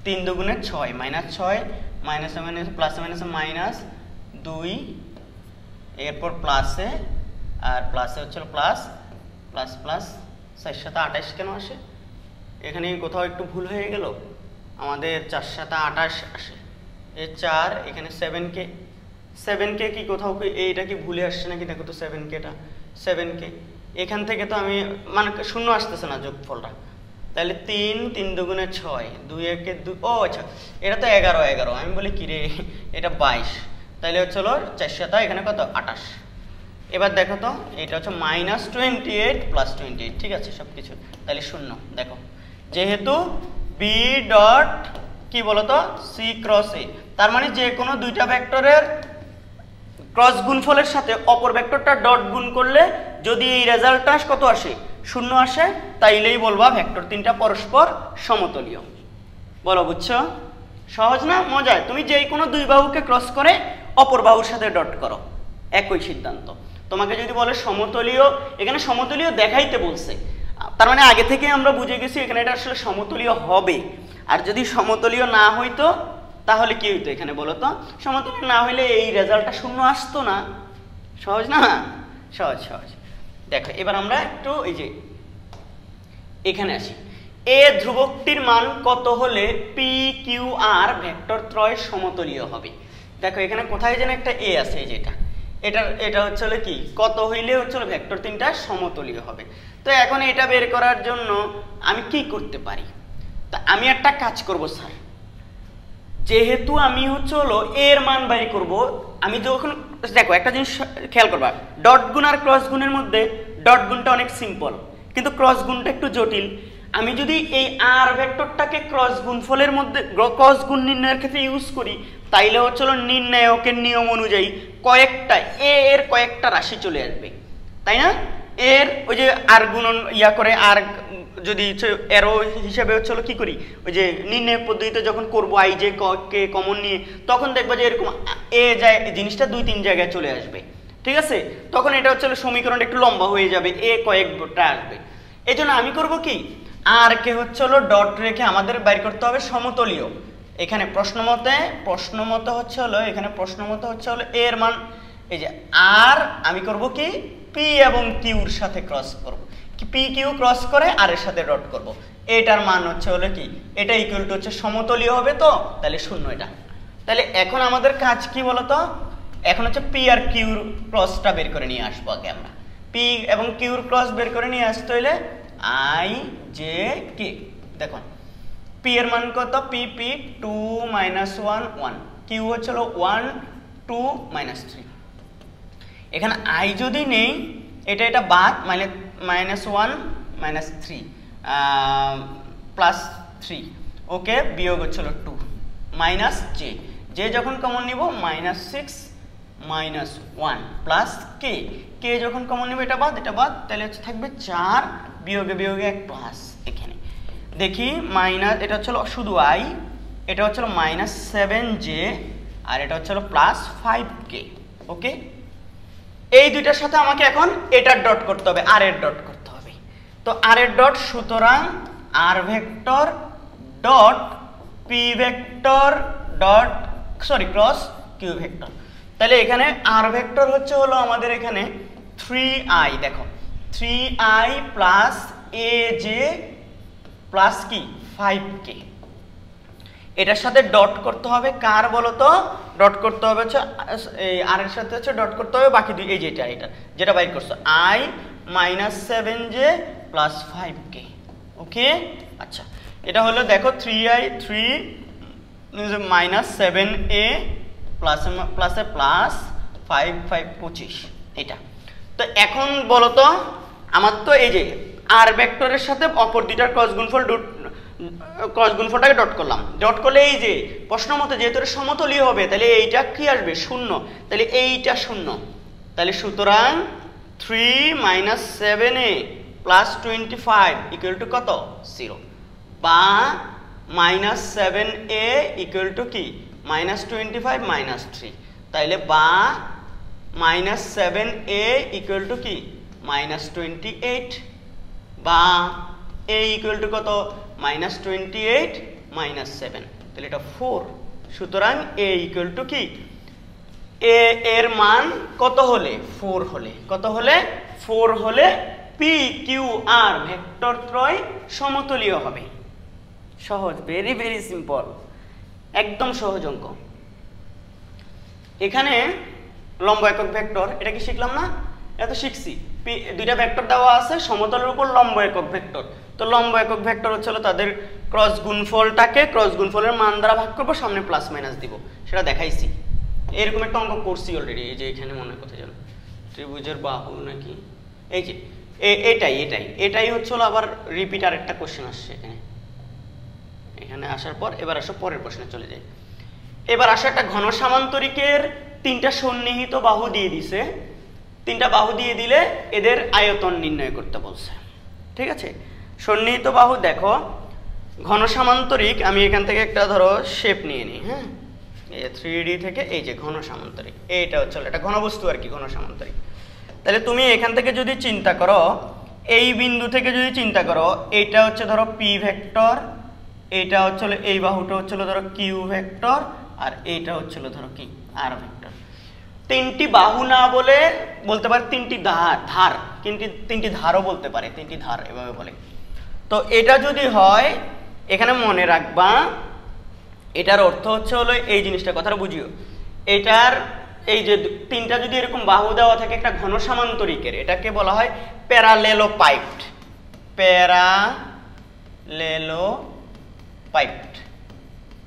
3 দুগুণে 6, -6 মাইনাসে মাইনাসে প্লাসে মাইনাসে -2, এরপর প্লাসে, আর প্লাসে হচ্ছে প্লাস প্লাস প্লাস 4 সাথে 28 কেন আসে? এখানে কোথাও একটু ভুল হয়ে গেল, আমাদের 4 সাথে 28 আসে, এ 4, এখানে 7k কি কোথাও কি এইটা কি ভুলে আসছে নাকি? দেখো তো 7k এখান থেকে তো আমি মানে শূন্য আসতেছে না যোগফলটা, তাহলে 3 দুগুণে 6, 2 একে 2, ও আচ্ছা এটা তো 11, আমি বলি কি রে এটা 22, তাহলে হচ্ছে হলো 4 সাথে এখানে কত 28। এবার দেখো তো এটা হচ্ছে -28 প্লাস 28, ঠিক আছে সব কিছু, তাহলে 0। দেখো যেহেতু বি ডট কি বলতো সি ক্রস এ, তার মানে যে কোনো দুইটা ভেক্টরের ক্রস গুণফলের সাথে অপর ভেক্টরটা ডট গুণ করলে যদি এই রেজাল্টটা কত আসে 0 আসে, তাইলেই বলবা ভেক্টর তিনটা পরস্পর সমতলীয়। বলো বুঝছো? সহজ না? মজায়। তুমি যে কোনো দুই বাহুকে ক্রস করে অপর বাহুর সাথে ডট করো, একই সিদ্ধান্ত। তোমাকে যদি বলে সমতলীয়, এখানে সমতলীয় দেখাইতে বলছে, তার মানে আগে থেকে আমরা বুঝে গেছি এখানে এটা আসলে সমতলীয় হবে। আর যদি সমতলীয় না হইতো তাহলে কি হইতো এখানে বলো তো? সমতলীয় না হইলে এই রেজাল্টটা 0 আসতো না। সহজ না? সহজ। দেখো এবার আমরা একটু এই যে এখানে আসি, এ ধ্রুবকটির মান কত হলে পি কিউ আর ভেক্টর ত্রয় সমতলীয় হবে? দেখো এখানে কোথায় যেন একটা এ আছে, এই যে এটা হচ্ছে হলো কি কত হইলে হচ্ছে হলো ভেক্টর তিনটা সমতলীয় হবে। তো এখন এটা বের করার জন্য আমি কি করতে পারি? তা আমি একটা কাজ করব স্যার, যেহেতু আমি হচ্ছে হলো এর মান বাই করব, আমি যখন দেখো একটা জিনিস খেয়াল করবা, ডট গুণ আর ক্রস গুণের মধ্যে ডট গুণটা অনেক সিম্পল, কিন্তু ক্রস গুণটা একটু জটিল। আমি যদি এই আর ভেক্টরটাকে ক্রস গুণফলের মধ্যে ক্রস গুণ নির্ণয়ের ক্ষেত্রে ইউজ করি, তাইলে হচ্ছে হলো নির্ণায়কের নিয়ম অনুযায়ী এর কয়েকটা রাশি চলে আসবে, তাই না? এর ওই যে আর গুণন করে, আর যদি এরো হিসাবে হচ্ছে হলো কি করি, ওই যে নির্ণয় পদ্ধতিতে যখন করবো আই যে কে কমন নিয়ে, তখন দেখবো যে এরকম যায় জিনিসটা 2-3 জায়গায় চলে আসবে, ঠিক আছে? তখন এটা হচ্ছে সমীকরণটা একটু লম্বা হয়ে যাবে, কয়েকটা আসবে। এই জন্য আমি করবো কি, আর কে হচ্ছে হলো ডট রেখে আমাদের বাইর করতে হবে সমতলীয়। এখানে প্রশ্ন মতে হচ্ছে হলো এর মান এই যে আর আমি করব কি পি এবং কিউর সাথে ক্রস করব, পি কিউ ক্রস করে আর এর সাথে ডট করব, এটার মান হচ্ছে হলো কি এটা ইকুয়াল টু হচ্ছে সমতলীয় হবে, তো তাহলে 0 এটা। তাহলে এখন আমাদের কাজ কি বলতো, এখন হচ্ছে পি আর কিউর ক্রসটা বের করে নিয়ে আসবো। আগে আমরা পি এবং কিউর ক্রস বের করে নিয়ে আসতে হলে আই জে কে, দেখো পি এর মান কত, পি 2 - 1 1, কিউ হচ্ছে 1 2 - 3। এখানে আই যদি নেই এটা বাদ, -1 - 3 +3, ওকে, বিয়োগ হচ্ছে 2 মাইনাস জে যখন কমন নিব -6 - 1 প্লাস কে যখন কমন নিব এটা বাদ, তাহলে হচ্ছে থাকবে 4, বিয়োগে 1 প্লাস, এখানে দেখি মাইনাস, এটা হচ্ছে শুধু আই, এটা হচ্ছে -7j, আর এটা হচ্ছে +5k, ওকে। এই দুইটার সাথে আমাকে এখন এটার ডট করতে হবে, আর এর ডট করতে হবে। তো আর এর ডট, সুতরাং R vector dot P vector dot cross Q vector. তাহলে এখানে আর ভেক্টর হচ্ছে হলো আমাদের এখানে 3i, দেখো 3i প্লাস aj প্লাস কি 5k, এটার সাথে ডট করতে হবে কার বলতো, ডট করতে হবে হচ্ছে এই আর এর সাথে হচ্ছে ডট করতে হবে বাকি দুই, এই যেটা বাইর করছো i -7j প্লাস 5k, ওকে। আচ্ছা এটা হলো দেখো 3i 3 -7a প্লাসে প্লাস 5 5 25, এটা। তো এখন বলতো আমার তো এই যে আর ভেক্টরের সাথে অপর দুইটার ক্রস গুণফল ক্রস গুণফলটাকে ডট করলাম, ডট করলে এই যে প্রশ্ন মতো যেহেতু এটা সমতলীয় হবে তাহলে এইটা কি আসবে শূন্য, তাহলে এইটা শূন্য, তাহলে সুতরাং 3 - 7a + 25 = কত 0, বা -7a = কি -25 - 3, তাইলে বা -7a = কি -28, বা a = কত -28 - 7, তাহলে এটা 4। সুতরাং a = কি a এর মান কত হলে 4 হলে, কত হলে 4 হলে p q r ভেক্টর ত্রয় সমতলীয় হবে। সহজ, ভেরি ভেরি সিম্পল, একদম সহজ অঙ্ক। এখানে লম্ব একক ভেক্টর, এটা কি শিখলাম না? এটা তো শিখছি, দুইটা ভেক্টর দেওয়া আছে সমতলের উপর লম্ব একক ভেক্টর। তো লম্ব একক ভেক্টর হচ্ছে তাদের ক্রস গুণফলটাকে ক্রস গুণফলের মান দ্বারা ভাগ করবো, সামনে প্লাস মাইনাস দিব, সেটা দেখাইছি। এরকম একটা অঙ্ক করছি অলরেডি, এই যে এখানে মনে কোথায় যেন ত্রিভুজের বাহু নাকি, এই যে এটাই এটাই এটাই হচ্ছে আবার রিপিট আরেকটা কোশ্চেন আসছে এখানে। এখানে আসার পর এবার আসো পরের প্রশ্নে চলে যাই। এবার আসো একটা ঘন সামান্তরিকের তিনটা সন্নিহিত বাহু দিয়ে দিছে, তিনটা বাহু দিয়ে দিলে এদের আয়তন নির্ণয় করতে বলছে। ঠিক আছে, সন্নিহিত বাহু দেখো, ঘন সামান্তরিক আমি এখান থেকে একটা ধরো শেপ নিয়ে নিই, হ্যাঁ, এই 3D থেকে এই যে ঘন সামান্তরিক, এইটা হচ্ছে এটা ঘনবস্তু আর কি ঘন সামান্তরিক। তাহলে তুমি এখান থেকে যদি চিন্তা করো, এই বিন্দু থেকে যদি চিন্তা করো, এইটা হচ্ছে ধরো পি ভেক্টর, এইটা হচ্ছে এই বাহুটা হচ্ছে ধরো কিউ ভেক্টর, আর এইটা হচ্ছে ধরো কি আর ভেক্টর। তিনটি বাহু না বলে বলতে পারে তিনটি ধার, কিন্তু তিনটি ধারও বলতে পারে, তিনটি ধার এভাবে বলে। তো এটা যদি হয়, এখানে মনে রাখবা এটার অর্থ হচ্ছে এই জিনিসটা, কথাটা বুঝিও, এটার এই যে তিনটা যদি এরকম বাহু দেওয়া থাকে একটা ঘন সামান্তরিকের, এটাকে বলা হয় প্যারালেলোপাইপড, প্যারালেলোপাইপড।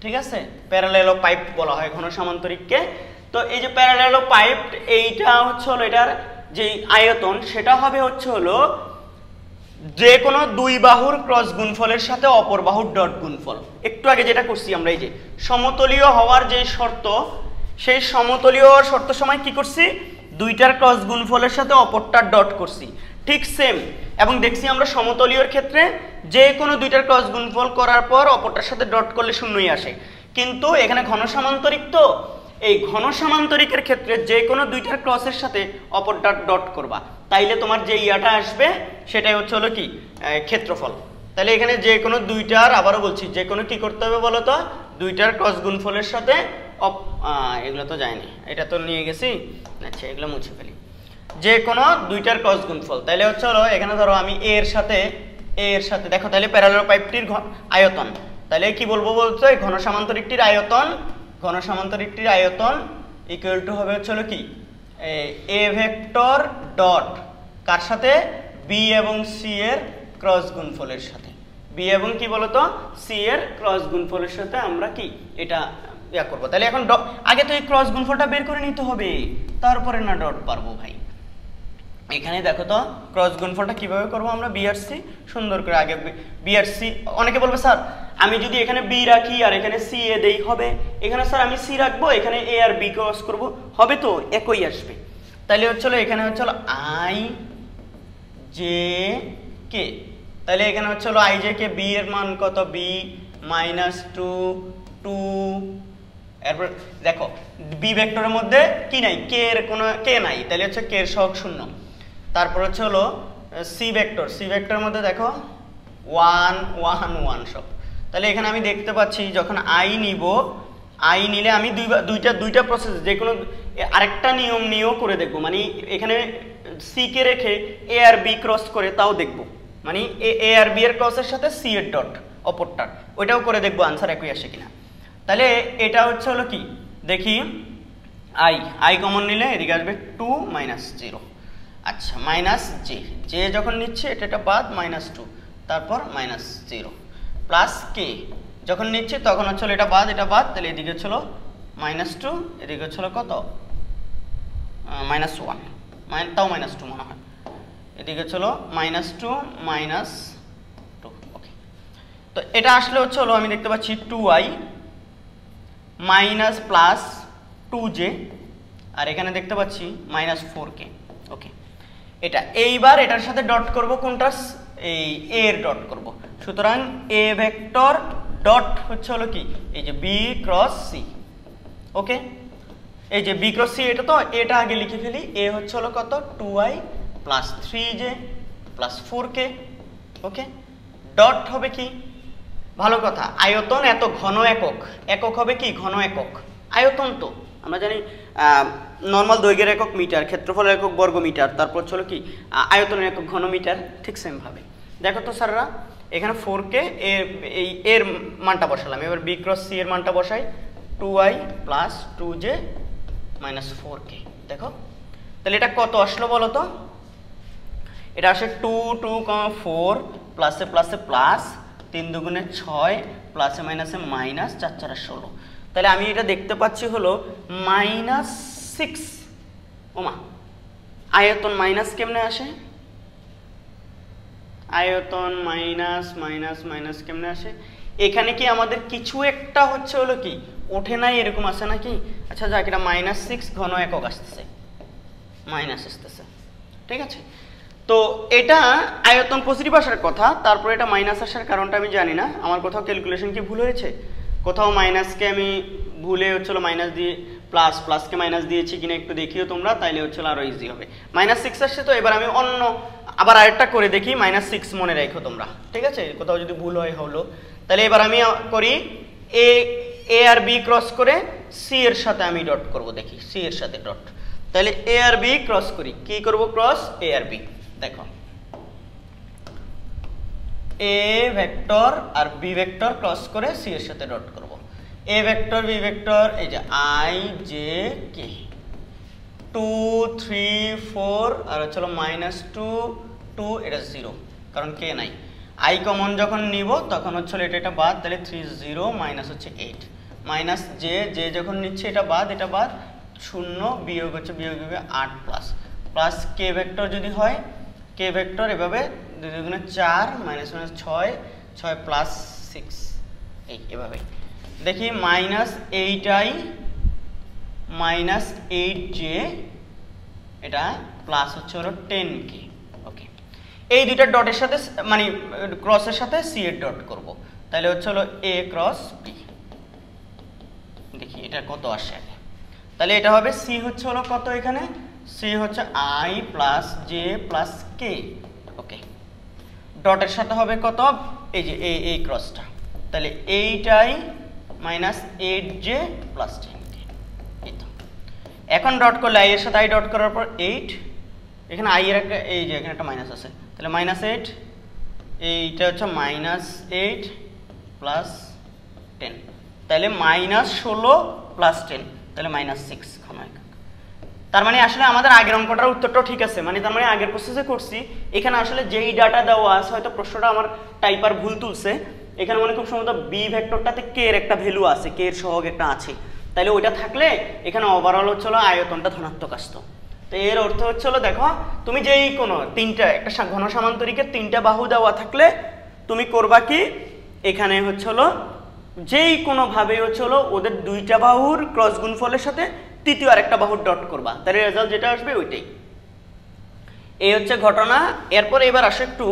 ঠিক আছে, প্যারালেলোপাইপড বলা হয় ঘন সামান্তরিককে। তো এই যে প্যারালেলোপাইপড, এইটা হচ্ছে এটার যে আয়তন সেটা হবে হচ্ছে যে কোনো দুই বাহুর ক্রস গুণফলের সাথে অপর বাহুর ডট গুণফল। একটু আগে যেটা করছি আমরা, এই যে সমতলীয় হওয়ার যে শর্ত, সেই সমতলীয় শর্ত সময় কি করছি, দুইটার ক্রস গুণফলের সাথে অপরটার ডট করছি, ঠিক সেম। এবং দেখছি আমরা সমতলীয়র ক্ষেত্রে যে কোনো দুইটার ক্রস গুণফল করার পর অপরটার সাথে ডট করলে শূন্যই আসে, কিন্তু এখানে ঘন সামান্তরিক, তো এই ঘন সামান্তরিকের ক্ষেত্রে যে কোনো দুইটার ক্রসের সাথে অপরটার ডট করবা, তাইলে তোমার যে ইয়াটা আসবে সেটাই হচ্ছে কি ক্ষেত্রফল। তাহলে এখানে যে কোনো দুইটার, আবারও বলছি, যে কোনো কি করতে হবে বলো তো, দুইটার ক্রস গুণফলের সাথে এগুলো তো যায়নি, এটা তো নিয়ে গেছি, আচ্ছা এগুলো মুছে ফেলি, যে কোনো দুইটার ক্রস গুণফল। তাইলে হচ্ছে এখানে ধরো আমি এ এর সাথে দেখো, তাহলে প্যারালেলোপাইপটির আয়তন, তাহলে কি বলবো বলছো, ঘন সামান্তরিকটির আয়তন ইকুয়াল টু হবে হচ্ছে কি এ ভেক্টর ডট কার সাথে, বি এবং সি এর ক্রস গুণফলের সাথে, বি এবং কি বলতো সি এর ক্রস গুণফলের সাথে আমরা কি এটা ইয়া করবো। তাহলে এখন আগে তো এই ক্রস গুণফলটা বের করে নিতে হবে, তারপরে না ডট পারবো ভাই। এখানে দেখো তো ক্রস গুণফলটা কিভাবে করবো আমরা, বি আর সি সুন্দর করে আগে বি আর সি। অনেকে বলবে স্যার আমি যদি এখানে বি রাখি আর এখানে সি এ দেই হবে, এখানে স্যার আমি সি রাখবো এখানে এ আর বি ক্রস করবো, হবে তো একই আসবে। তাহলে হচ্ছিল এখানে হচ্ছিল আই জে কে, তাহলে এখানে হচ্ছিল আই জে কে, বি এর মান কত, বি -2 2, এরপর দেখো বি ভেক্টরের মধ্যে কি নাই, কে এর কোনো কে নাই, তাহলে হচ্ছে কে এর সহগ 0। তারপর হচ্ছে সি ভেক্টরের মধ্যে দেখো 1 1 1 সব। তাহলে এখানে আমি দেখতে পাচ্ছি যখন আই নিলে আমি দুইটা প্রসেস, যে কোনো আরেকটা নিয়ম নিয়েও করে দেখবো, মানে এখানে সি কে রেখে এ আর বি ক্রস করে তাও দেখবো, মানে এ আর বি এর ক্রসের সাথে সি এর ডট অপরটার, ওইটাও করে দেখবো আনসার একই আসে কিনা। তাহলে এটা হচ্ছে কি দেখি, আই কমন নিলে এদিকে আসবে 2 - 0, আচ্ছা মাইনাস জে যখন নিচ্ছে এটা বাদ -2, তারপর -0 প্লাস কে যখন নিচ্ছে তখন হচ্ছে এটা বাদ, তাহলে এদিকে হচ্ছিল -2, এদিকে হচ্ছিল কত -1, তাও -2 মনে হয়, এদিকে হচ্ছিল -2 -2, ওকে। তো এটা আসলে হচ্ছে হলো আমি দেখতে পাচ্ছি 2i মাইনাস প্লাস 2j, আর এখানে দেখতে পাচ্ছি মাইনাস 4k। ওকে, এটা এইবার এটার সাথে ডট করব, কোনটা? এই a এর ডট করব। সুতরাং a ভেক্টর ডট হচ্ছে হলো কি এই যে b ক্রস c। ওকে, এই যে b ক্রস c, এটা তো এটা আগে লিখে ফেলি। a হচ্ছে হলো কত? 2i plus 3j plus 4k। ওকে, ডট হবে কি? ভালো কথা, আয়তন এত ঘন একক, একক হবে কি? ঘন একক। আয়তন তো আমরা জানি নর্মাল দৈর্ঘ্যের একক মিটার, ক্ষেত্রফলের একক বর্গ মিটার, তারপর হলো কি আয়তনের একক ঘন মিটার। ঠিক সেম ভাবে দেখো তো স্যাররা, এখানে 4k এর মানটা বসালাম, এবার b ক্রস c এর মানটা বসাই, 2i plus 2j minus 4k। দেখো তাহলে এটা কত আসলো বলো তো? এটা আসে 2 2, 4 প্লাসে প্লাসে প্লাস, 3 দুগুণে 6 প্লাসে মাইনাসে মাইনাস, 4 4 16। তাহলে আমি এটা দেখতে পাচ্ছি হলো -6। ওমা, আয়তন মাইনাস কেমনে আসে? আয়তন মাইনাস মাইনাস মাইনাস কেমনে আসে? এখানে কি আমাদের কিছু একটা হচ্ছে হলো কি ওঠে নাই, এরকম আছে নাকি? আচ্ছা যাক, এটা -6 ঘন একক আসতেছে, মাইনাস আসতেছে। ঠিক আছে, তো এটা আয়তন পজিটিভ আসার কথা, তারপরে এটা মাইনাস আসার কারণটা আমি জানি না। আমার কোথাও ক্যালকুলেশন কি ভুল হয়েছে? কোথাও মাইনাসকে আমি ভুলে হচ্ছিল মাইনাস দিয়ে প্লাসকে মাইনাস দিয়েছি কিনা একটু দেখিও তোমরা, তাইলে হচ্ছিল আরো ইজি হবে। -6 আসছে, তো এবার আমি অন্য আবার আরেকটা করে দেখি, -6 মনে রাখো তোমরা। ঠিক আছে, কোথাও যদি ভুল হয় হলো। তাহলে এবার আমি করি এ আর বি ক্রস করে সি এর সাথে আমি ডট করব, দেখি সি এর সাথে ডট। তাহলে এ আর বি ক্রস করি, কি করব? ক্রস এ আর বি। দেখো এ ভেক্টর আর বি ভেক্টর ক্রস করে সি এর সাথে ডট করব। এ ভেক্টর বি ভেক্টর, এই যে i j k, 2 3 4 আর হচ্ছে -2 2, এটা 0 কারণ কে নাই। i কমন যখন নিব তখন হচ্ছে এটা বাদ, তাহলে 3 0 মাইনাস হচ্ছে 8, মাইনাস j যখন নিচ্ছে এটা বাদ 0 বিয়োগ হচ্ছে বিয়োগ হবে 8 প্লাস k ভেক্টর যদি হয়, k ভেক্টর এভাবে 2 দুগুণে 4 মাইনাস 6 6 প্লাস 6, এই এভাবে দেখি -8i মাইনাস 8j, এটা প্লাস হচ্ছে হলো 10k। ওকে, এই দুইটা ডটের সাথে মানে ক্রসের সাথে সি এর ডট করব, তাহলে হচ্ছে হলো a ক্রস b। দেখি এটা কত আসে আগে, তাহলে এটা হবে c হচ্ছে হলো কত? এখানে c হচ্ছে i plus j plus k। ওকে, ডটের সাথে হবে কত? এই যে এই ক্রসটা, তাহলে 8i minus 8j plus 10k। এই তো এখন ডট করলে i এর সাথে i ডট করার পর 8, এখানে i এর একটা এই যে এখানে একটা মাইনাস আছে, তাহলে -8, এইটা হচ্ছে -8 প্লাস 10, তাহলে -16 প্লাস 10, তাহলে -6 ঘন একক। তার মানে আসলে আমাদের আগের অঙ্কটার উত্তরটাও ঠিক আছে, মানে তার মানে আগের প্রসেসে করছি। এখানে আসলে যেই ডাটা দেওয়া আছে, হয়তো প্রশ্নটা আমার টাইপার ভুল তুলছে, এখানে মানে খুব সম্ভবত বি ভেক্টরটাতে কে এর একটা ভ্যালু আছে, কে এর সহগ একটা আছে, তাহলে ওইটা থাকলে এখানে ওভারঅল হচ্ছিল আয়তনটা ধনাত্মক আসতো। তো এর অর্থ হচ্ছিল, দেখো তুমি যেই কোনো তিনটা একটা ঘন সামান্তরিকের 3টা বাহু দেওয়া থাকলে তুমি করবা কি, এখানে হচ্ছিল যেই কোনো ভাবে হচ্ছিল ওদের 2টা বাহুর ক্রস গুণফলের সাথে তৃতীয় আরেকটা বাহুর ডট করবা, তাহলে রেজাল্ট যেটা আসবে ওইটাই। এই হচ্ছে ঘটনা। এরপর এবার আসে একটু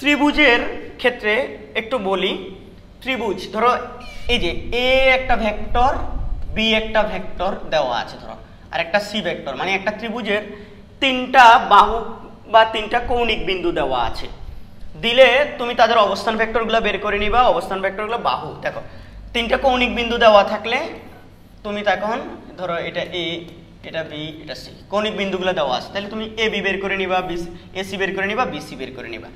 ত্রিভুজের ক্ষেত্রে একটু বলি। ত্রিভুজ ধরো এই যে এ একটা ভেক্টর, বি একটা ভেক্টর দেওয়া আছে ধরো, আর একটা সি ভেক্টর, মানে একটা ত্রিভুজের 3টা বাহু বা 3টা কৌণিক বিন্দু দেওয়া আছে। দিলে তুমি তাদের অবস্থান ভেক্টরগুলো বের করে নিবা, অবস্থান ভেক্টরগুলো বাহু। দেখো 3টা কৌণিক বিন্দু দেওয়া থাকলে তুমি তখন ধরো এটা এ, এটা বি, এটা সি, কৌণিক বিন্দুগুলো দেওয়া আছে, তাহলে তুমি এ বি বের করে নিবা, এ সি বের করে নিবা, বি সি বের করে নিবা,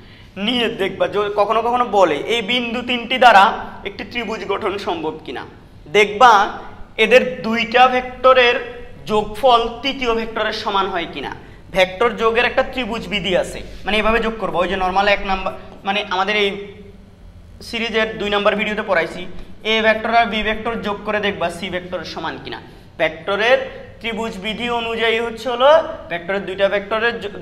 নিয়ে দেখবা কখনো কখনো বলে এই বিন্দু 3টি দ্বারা একটি ত্রিভুজ গঠন সম্ভব কিনা। দেখবা এদের 2টা ভেক্টরের যোগফল তৃতীয় ভেক্টরের সমান হয় কিনা। ভেক্টর যোগের একটা ত্রিভুজ বিধি আছে, মানে এভাবে যোগ করবো, ওই যে নর্মাল 1 নাম্বার, মানে আমাদের এই সিরিজের 2 নাম্বার ভিডিওতে পড়াইছি, এ ভেক্টর আর বি ভেক্টর যোগ করে দেখবা সি ভেক্টরের সমান কিনা। ভেক্টরের ত্রিভুজ বিধি অনুযায়ী হচ্ছে হলো ভেক্টরের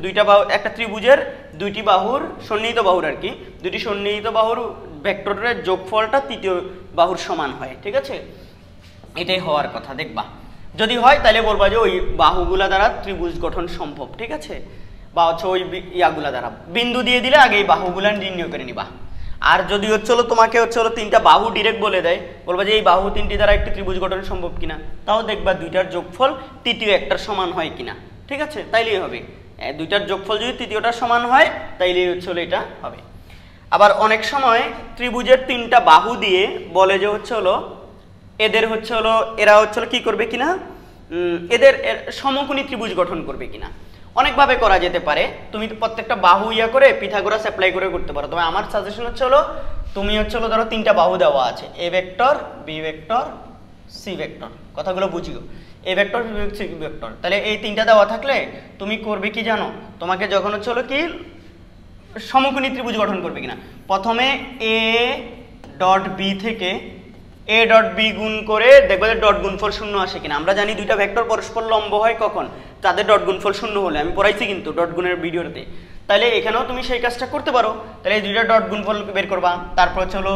দুইটা বাহু, একটা ত্রিভুজের দুইটি বাহুর সন্নিহিত বাহুর আর কি, দুইটি সন্নিহিত বাহুর ভেক্টরের যোগফলটা তৃতীয় বাহুর সমান হয়। ঠিক আছে, এটাই হওয়ার কথা। দেখবা যদি হয় তাহলে বলবা যে ওই বাহুগুলা দ্বারা ত্রিভুজ গঠন সম্ভব। ঠিক আছে, বা হচ্ছে ওই ইয়াগুলা দ্বারা বিন্দু দিয়ে দিলে আগে এই বাহুগুলা নির্ণয় করে নিবা। আর যদি হচ্ছে হলো তোমাকে হচ্ছে হলো তিনটা বাহু ডিরেক্ট বলে দেয়, বলবা যে এই বাহু তিনটি দ্বারা একটি ত্রিভুজ গঠন সম্ভব কিনা, তাও দেখবা দুইটার যোগফল তৃতীয় একটার সমান হয় কিনা। ঠিক আছে, তাইলেই হবে। দুইটার যোগফল যদি তৃতীয়টার সমান হয় তাইলেই হচ্ছে হলো এটা হবে। আবার অনেক সময় ত্রিভুজের তিনটা বাহু দিয়ে বলে যে হচ্ছে হলো এদের হচ্ছে হলো এরা হচ্ছে হলো কি করবে কিনা, এদের সমকোণী ত্রিভুজ গঠন করবে কিনা। অনেকভাবে করা যেতে পারে, তুমি প্রত্যেকটা বাহু ইয়া করে পিথাগোরাস অ্যাপ্লাই করে করতে পারো। তবে আমার সাজেশন হচ্ছে হলো তুমি হচ্ছে হলো ধরো তিনটা বাহু দেওয়া আছে, A vector, B vector, C vector, কথাগুলো বুঝিও, A vector, B vector, C vector. তাহলে এই তিনটা দেওয়া থাকলে তুমি করবে কি জানো, তোমাকে যখন হচ্ছে হলো কি সমকোণী ত্রিভুজ গঠন করবে কিনা, প্রথমে এ ডট বি থেকে এ ডট বি গুণ করে দেখবে যে ডট গুণফল শূন্য আসে কিনা। আমরা জানি দুইটা ভেক্টর পরস্পর লম্ব হয় কখন, তাদের ডট গুণফল শূন্য হলে। আমি পড়াইছি কিন্তু ডট গুণের ভিডিওতে। তাহলে এখানেও তুমি সেই কাজটা করতে পারো। তাহলে এই দুইটা ডট গুণফল বের করবা, তারপর হচ্ছে হলো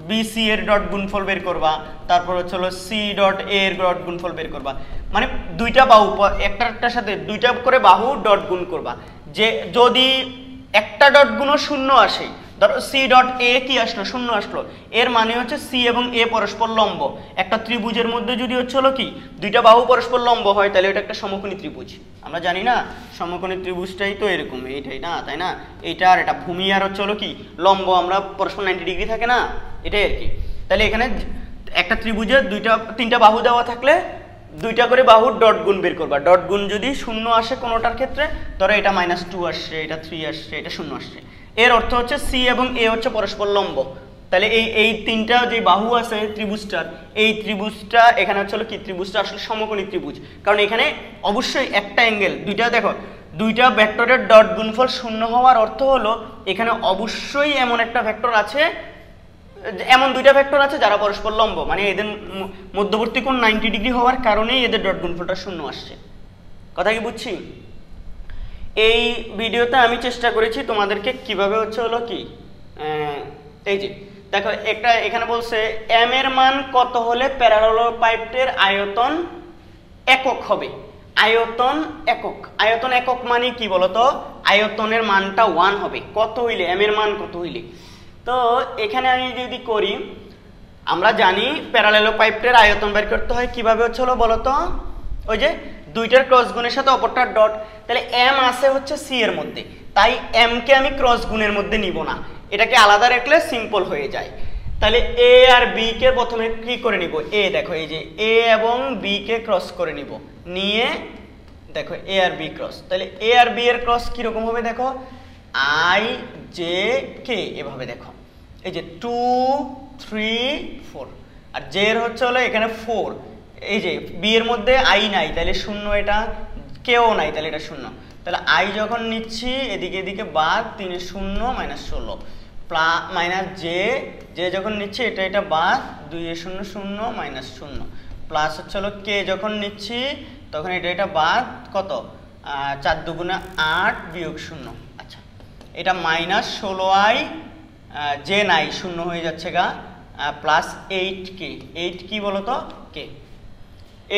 বিসি এর ডট গুণফল বের করবা, তারপর হচ্ছে হলো সি ডট এ এর ডট গুণফল বের করবা। মানে দুইটা বাহু একটার সাথে দুইটা করে বাহু ডট গুণ করবা। যে যদি একটা ডট গুণও শূন্য আসে, ধরো সি ডট এ কি আসলো, শূন্য আসলো, এর মানে হচ্ছে সি এবং এ পরস্পর লম্ব। একটা ত্রিভুজের মধ্যে যদি হচ্ছে হলো কি দুইটা বাহু পরস্পর লম্ব হয় তাহলে এটা একটা সমকোণী ত্রিভুজ। আমরা জানি না সমকোণী ত্রিভুজটাই তো এরকম, এইটাই না, তাই না? এইটা আর এটা ভূমি আর হচ্ছে হলো কি লম্ব, আমরা পরস্পর 90 ডিগ্রি থাকে না, এটাই আর কি। তাহলে এখানে একটা ত্রিভুজের তিনটা বাহু দেওয়া থাকলে দুইটা করে বাহুর ডট গুণ বের করবা। ডট গুণ যদি শূন্য আসে কোনোটার ক্ষেত্রে, ধরো এটা -2 আসছে, এটা 3 আসছে, এটা 0 আসছে, এর অর্থ হচ্ছে সি এবং এ হচ্ছে পরস্পর লম্ব। তাহলে এই তিনটা যে বাহু আছে ত্রিভুজটার, এই ত্রিভুজটা এখানে হচ্ছে হলো কি ত্রিভুজটা আসলে সমকোণী ত্রিভুজ। কারণ এখানে অবশ্যই একটা অ্যাঙ্গেল, দুইটা দেখো দুইটা ভেক্টরের ডট গুণফল শূন্য হওয়ার অর্থ হলো এখানে অবশ্যই এমন একটা ভেক্টর আছে, এমন দুইটা ভেক্টর আছে যারা পরস্পর লম্ব, মানে এদের মধ্যবর্তী কোণ 90 ডিগ্রি হওয়ার কারণেই এদের ডট গুণফলটা শূন্য আসছে। কথা কি বুঝছি? এই ভিডিওতে আমি চেষ্টা করেছি তোমাদেরকে কিভাবে হচ্ছে হলো কি এই যে দেখো একটা এখানে বলছে এম এর মান কত হলে প্যারালেলোপাইপের আয়তন একক হবে। আয়তন একক, আয়তন একক মানে কি বলতো, আয়তনের মানটা 1 হবে কত হইলে, এম এর মান কত হইলে। তো এখানে আমি যদি করি, আমরা জানি প্যারালেলোপাইপের আয়তন বের করতে হয় কিভাবে হচ্ছে হলো বলতো, ওই যে দুইটার ক্রস গুণের সাথে অপরটার ডট। তাহলে এম আছে হচ্ছে সি এর মধ্যে, তাই এম কে আমি ক্রস গুণের মধ্যে নিব না, এটাকে আলাদা রাখলে সিম্পল হয়ে যায়। তাহলে এ আর বি কে প্রথমে কি করে নিব, এ দেখো এই যে এ এবং বি কে ক্রস করে নিব, নিয়ে দেখো এ আর বি ক্রস। তাহলে এ আর বি এর ক্রস কিরকম হবে দেখো, আই জে কে, এভাবে দেখো এই যে 2 3 4, আর জে এর হচ্ছে হলো এখানে 4, এই যে বি এর মধ্যে আই নাই তাহলে শূন্য, এটা কেও নাই তাহলে এটা শূন্য। তাহলে আই যখন নিচ্ছি এদিকে এদিকে বাদ, 3 0 -16 মাইনাস জে যখন নিচ্ছি এটা বাদ, 2 0 0 -0 প্লাস হচ্ছে হলো কে যখন নিচ্ছি তখন এটা বাদ, কত 4 2 8 বিয়োগ 0। আচ্ছা, এটা -16i, জে নাই শূন্য হয়ে যাচ্ছে গা, প্লাস 8k, 8 কি বলতো কে,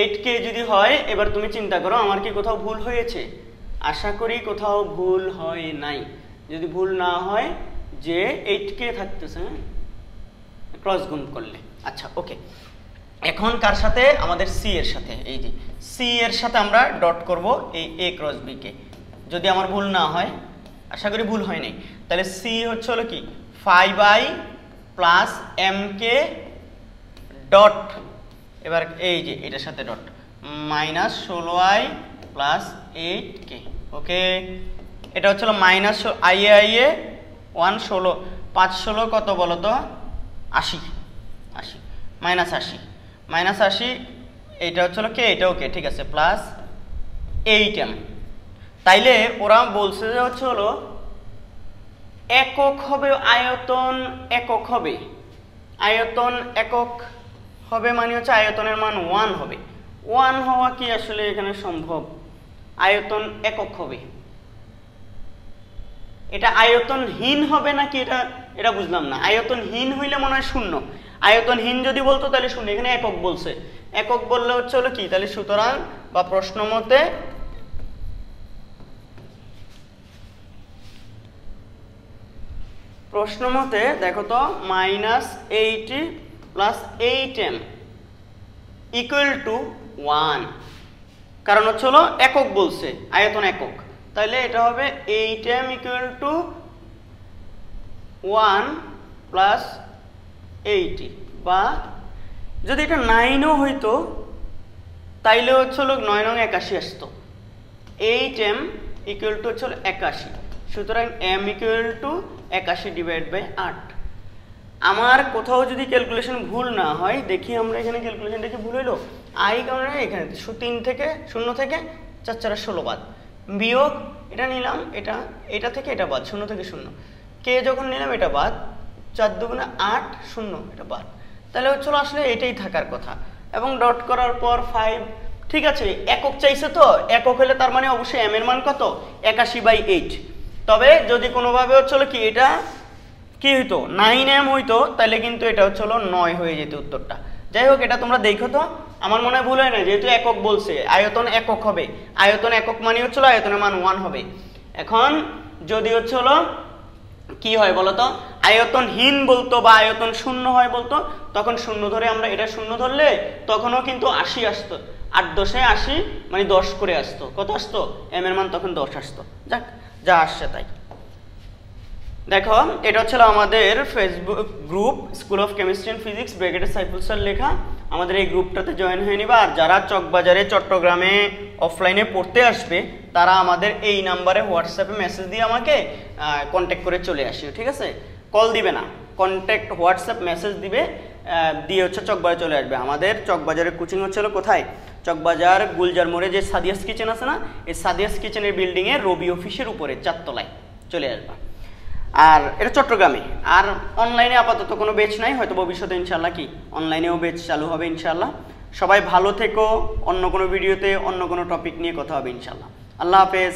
8k যদি হয়, এবার তুমি চিন্তা করো আমার কি কোথাও ভুল হয়েছে? আশা করি কোথাও ভুল হয় নাই। যদি ভুল না হয় যে 8k থাকতেছে ক্রস গুণ করলে। আচ্ছা ওকে, এখন কার সাথে, আমাদের সি এর সাথে, এই যে সি এর সাথে আমরা ডট করব এই এ ক্রস বি কে, যদি আমার ভুল না হয়, আশা করি ভুল হয় নাই। তাহলে সি হচ্ছে হলো কি 5i প্লাস mk ডট, এবার এই যে এটার সাথে ডট, -16i প্লাস 8k। ওকে, এটা হচ্ছে আইএ 1 16 5 16 কত বলো তো, 80 -80 এইটা হচ্ছে কে, এটাও কে, ঠিক আছে, প্লাস 8m। তাইলে ওরা বলছে যে হচ্ছে হলো একক হবে আয়তন, একক হবে আয়তন, একক হবে মানে হচ্ছে আয়তনের মান 1 হবে। 1 হওয়া কি আসলে এখানে সম্ভব? আয়তন একক হবে। এটা আয়তনহীন হবে নাকি এটা বুঝলাম না। আয়তনহীন হইলে মনে হয় শূন্য, আয়তনহীন যদি বলতো তাহলে শূন্য। এখানে একক বলছে, একক বললে হচ্ছে হলো কি, তাহলে সুতরাং বা প্রশ্ন মতে দেখো তো -80 + 8m ইকুয়াল টু 1, কারণ হচ্ছে হলো একক বলছে, আয়তন একক, তাহলে এটা হবে 8m ইকুয়াল টু 1 + 80, বা যদি এটা 9ও হইতো তাইলে হচ্ছে হলো 9 নং 81 আসতো। 8m ইকুয়াল টু হচ্ছে 81, সুতরাং m ইকুয়াল টু 81/8। আমার কোথাও যদি ক্যালকুলেশন ভুল না হয়, দেখি আমরা এখানে ক্যালকুলেশনটা কি ভুল হইলো। আই কারণে এখানে 0 থেকে 4 4 16 বাদ, বিয়োগ এটা নিলাম, এটা থেকে এটা বাদ, 0 থেকে 0, কে যখন নিলাম এটা বাদ, 4 দুগুণে 8 0 এটা বাদ, তাহলে হচ্ছিল আসলে এটাই থাকার কথা। এবং ডট করার পর 5, ঠিক আছে, একক চাইছে তো, একক হলে তার মানে অবশ্যই m এর মান কত, 81/8। তবে যদি কোনোভাবে হচ্ছিল কি এটা কি হইতো 9m হইতো, তাহলে কিন্তু এটা হচ্ছে হলো 9 হয়ে যেত উত্তরটা। যাই হোক, এটা তোমরা দেখো তো, আমার মনে হয় ভুল হয় না, যেহেতু একক বলছে, আয়তন একক হবে, আয়তন একক মানে হচ্ছিল আয়তনের মান 1 হবে। এখন যদি হচ্ছে হলো কি হয় বলতো, আয়তনহীন বলতো বা আয়তন শূন্য হয় বলতো, তখন শূন্য ধরে আমরা, এটা শূন্য ধরলে তখনও কিন্তু 80 আসতো, 8 10 80 মানে 10 করে আসতো, কত আসতো, m এর মান তখন 10 আসতো। যাক, যা আসছে তাই। দেখো, এটা হচ্ছে আমাদের Facebook group school of chemistry and physics, ব্র্যাকেটে সাইফুল স্যার লেখা। আমাদের এই গ্রুপটাতে জয়েন হয়ে নিবা। আর যারা চকবাজারে চট্টগ্রামে অফলাইনে পড়তে আসবে, তারা আমাদের এই নাম্বারে হোয়াটসঅ্যাপে মেসেজ দিয়ে আমাকে কন্ট্যাক্ট করে চলে আসিও, ঠিক আছে? কল দিবে না, কন্ট্যাক্ট হোয়াটসঅ্যাপ মেসেজ দিবে, দিয়ে হচ্ছে চকবাজারে চলে আসবে। আমাদের চকবাজারের কোচিং হচ্ছে কোথায়, চকবাজার গুলজার মোড়ে যে সাদিয়াস কিচেন আছে না, এই সাদিয়াস কিচেনের বিল্ডিংয়ে রবি অফিসের উপরে 4 তলায় চলে আসবা। আর এটা চট্টগ্রামে। আর অনলাইনে আপাতত কোনো ব্যাচ নাই, হয়তো ভবিষ্যতে ইনশাল্লাহ কি অনলাইনেও ব্যাচ চালু হবে ইনশাল্লাহ। সবাই ভালো থেকো, অন্য কোনো ভিডিওতে অন্য কোনো টপিক নিয়ে কথা হবে ইনশাল্লাহ। আল্লাহ হাফেজ।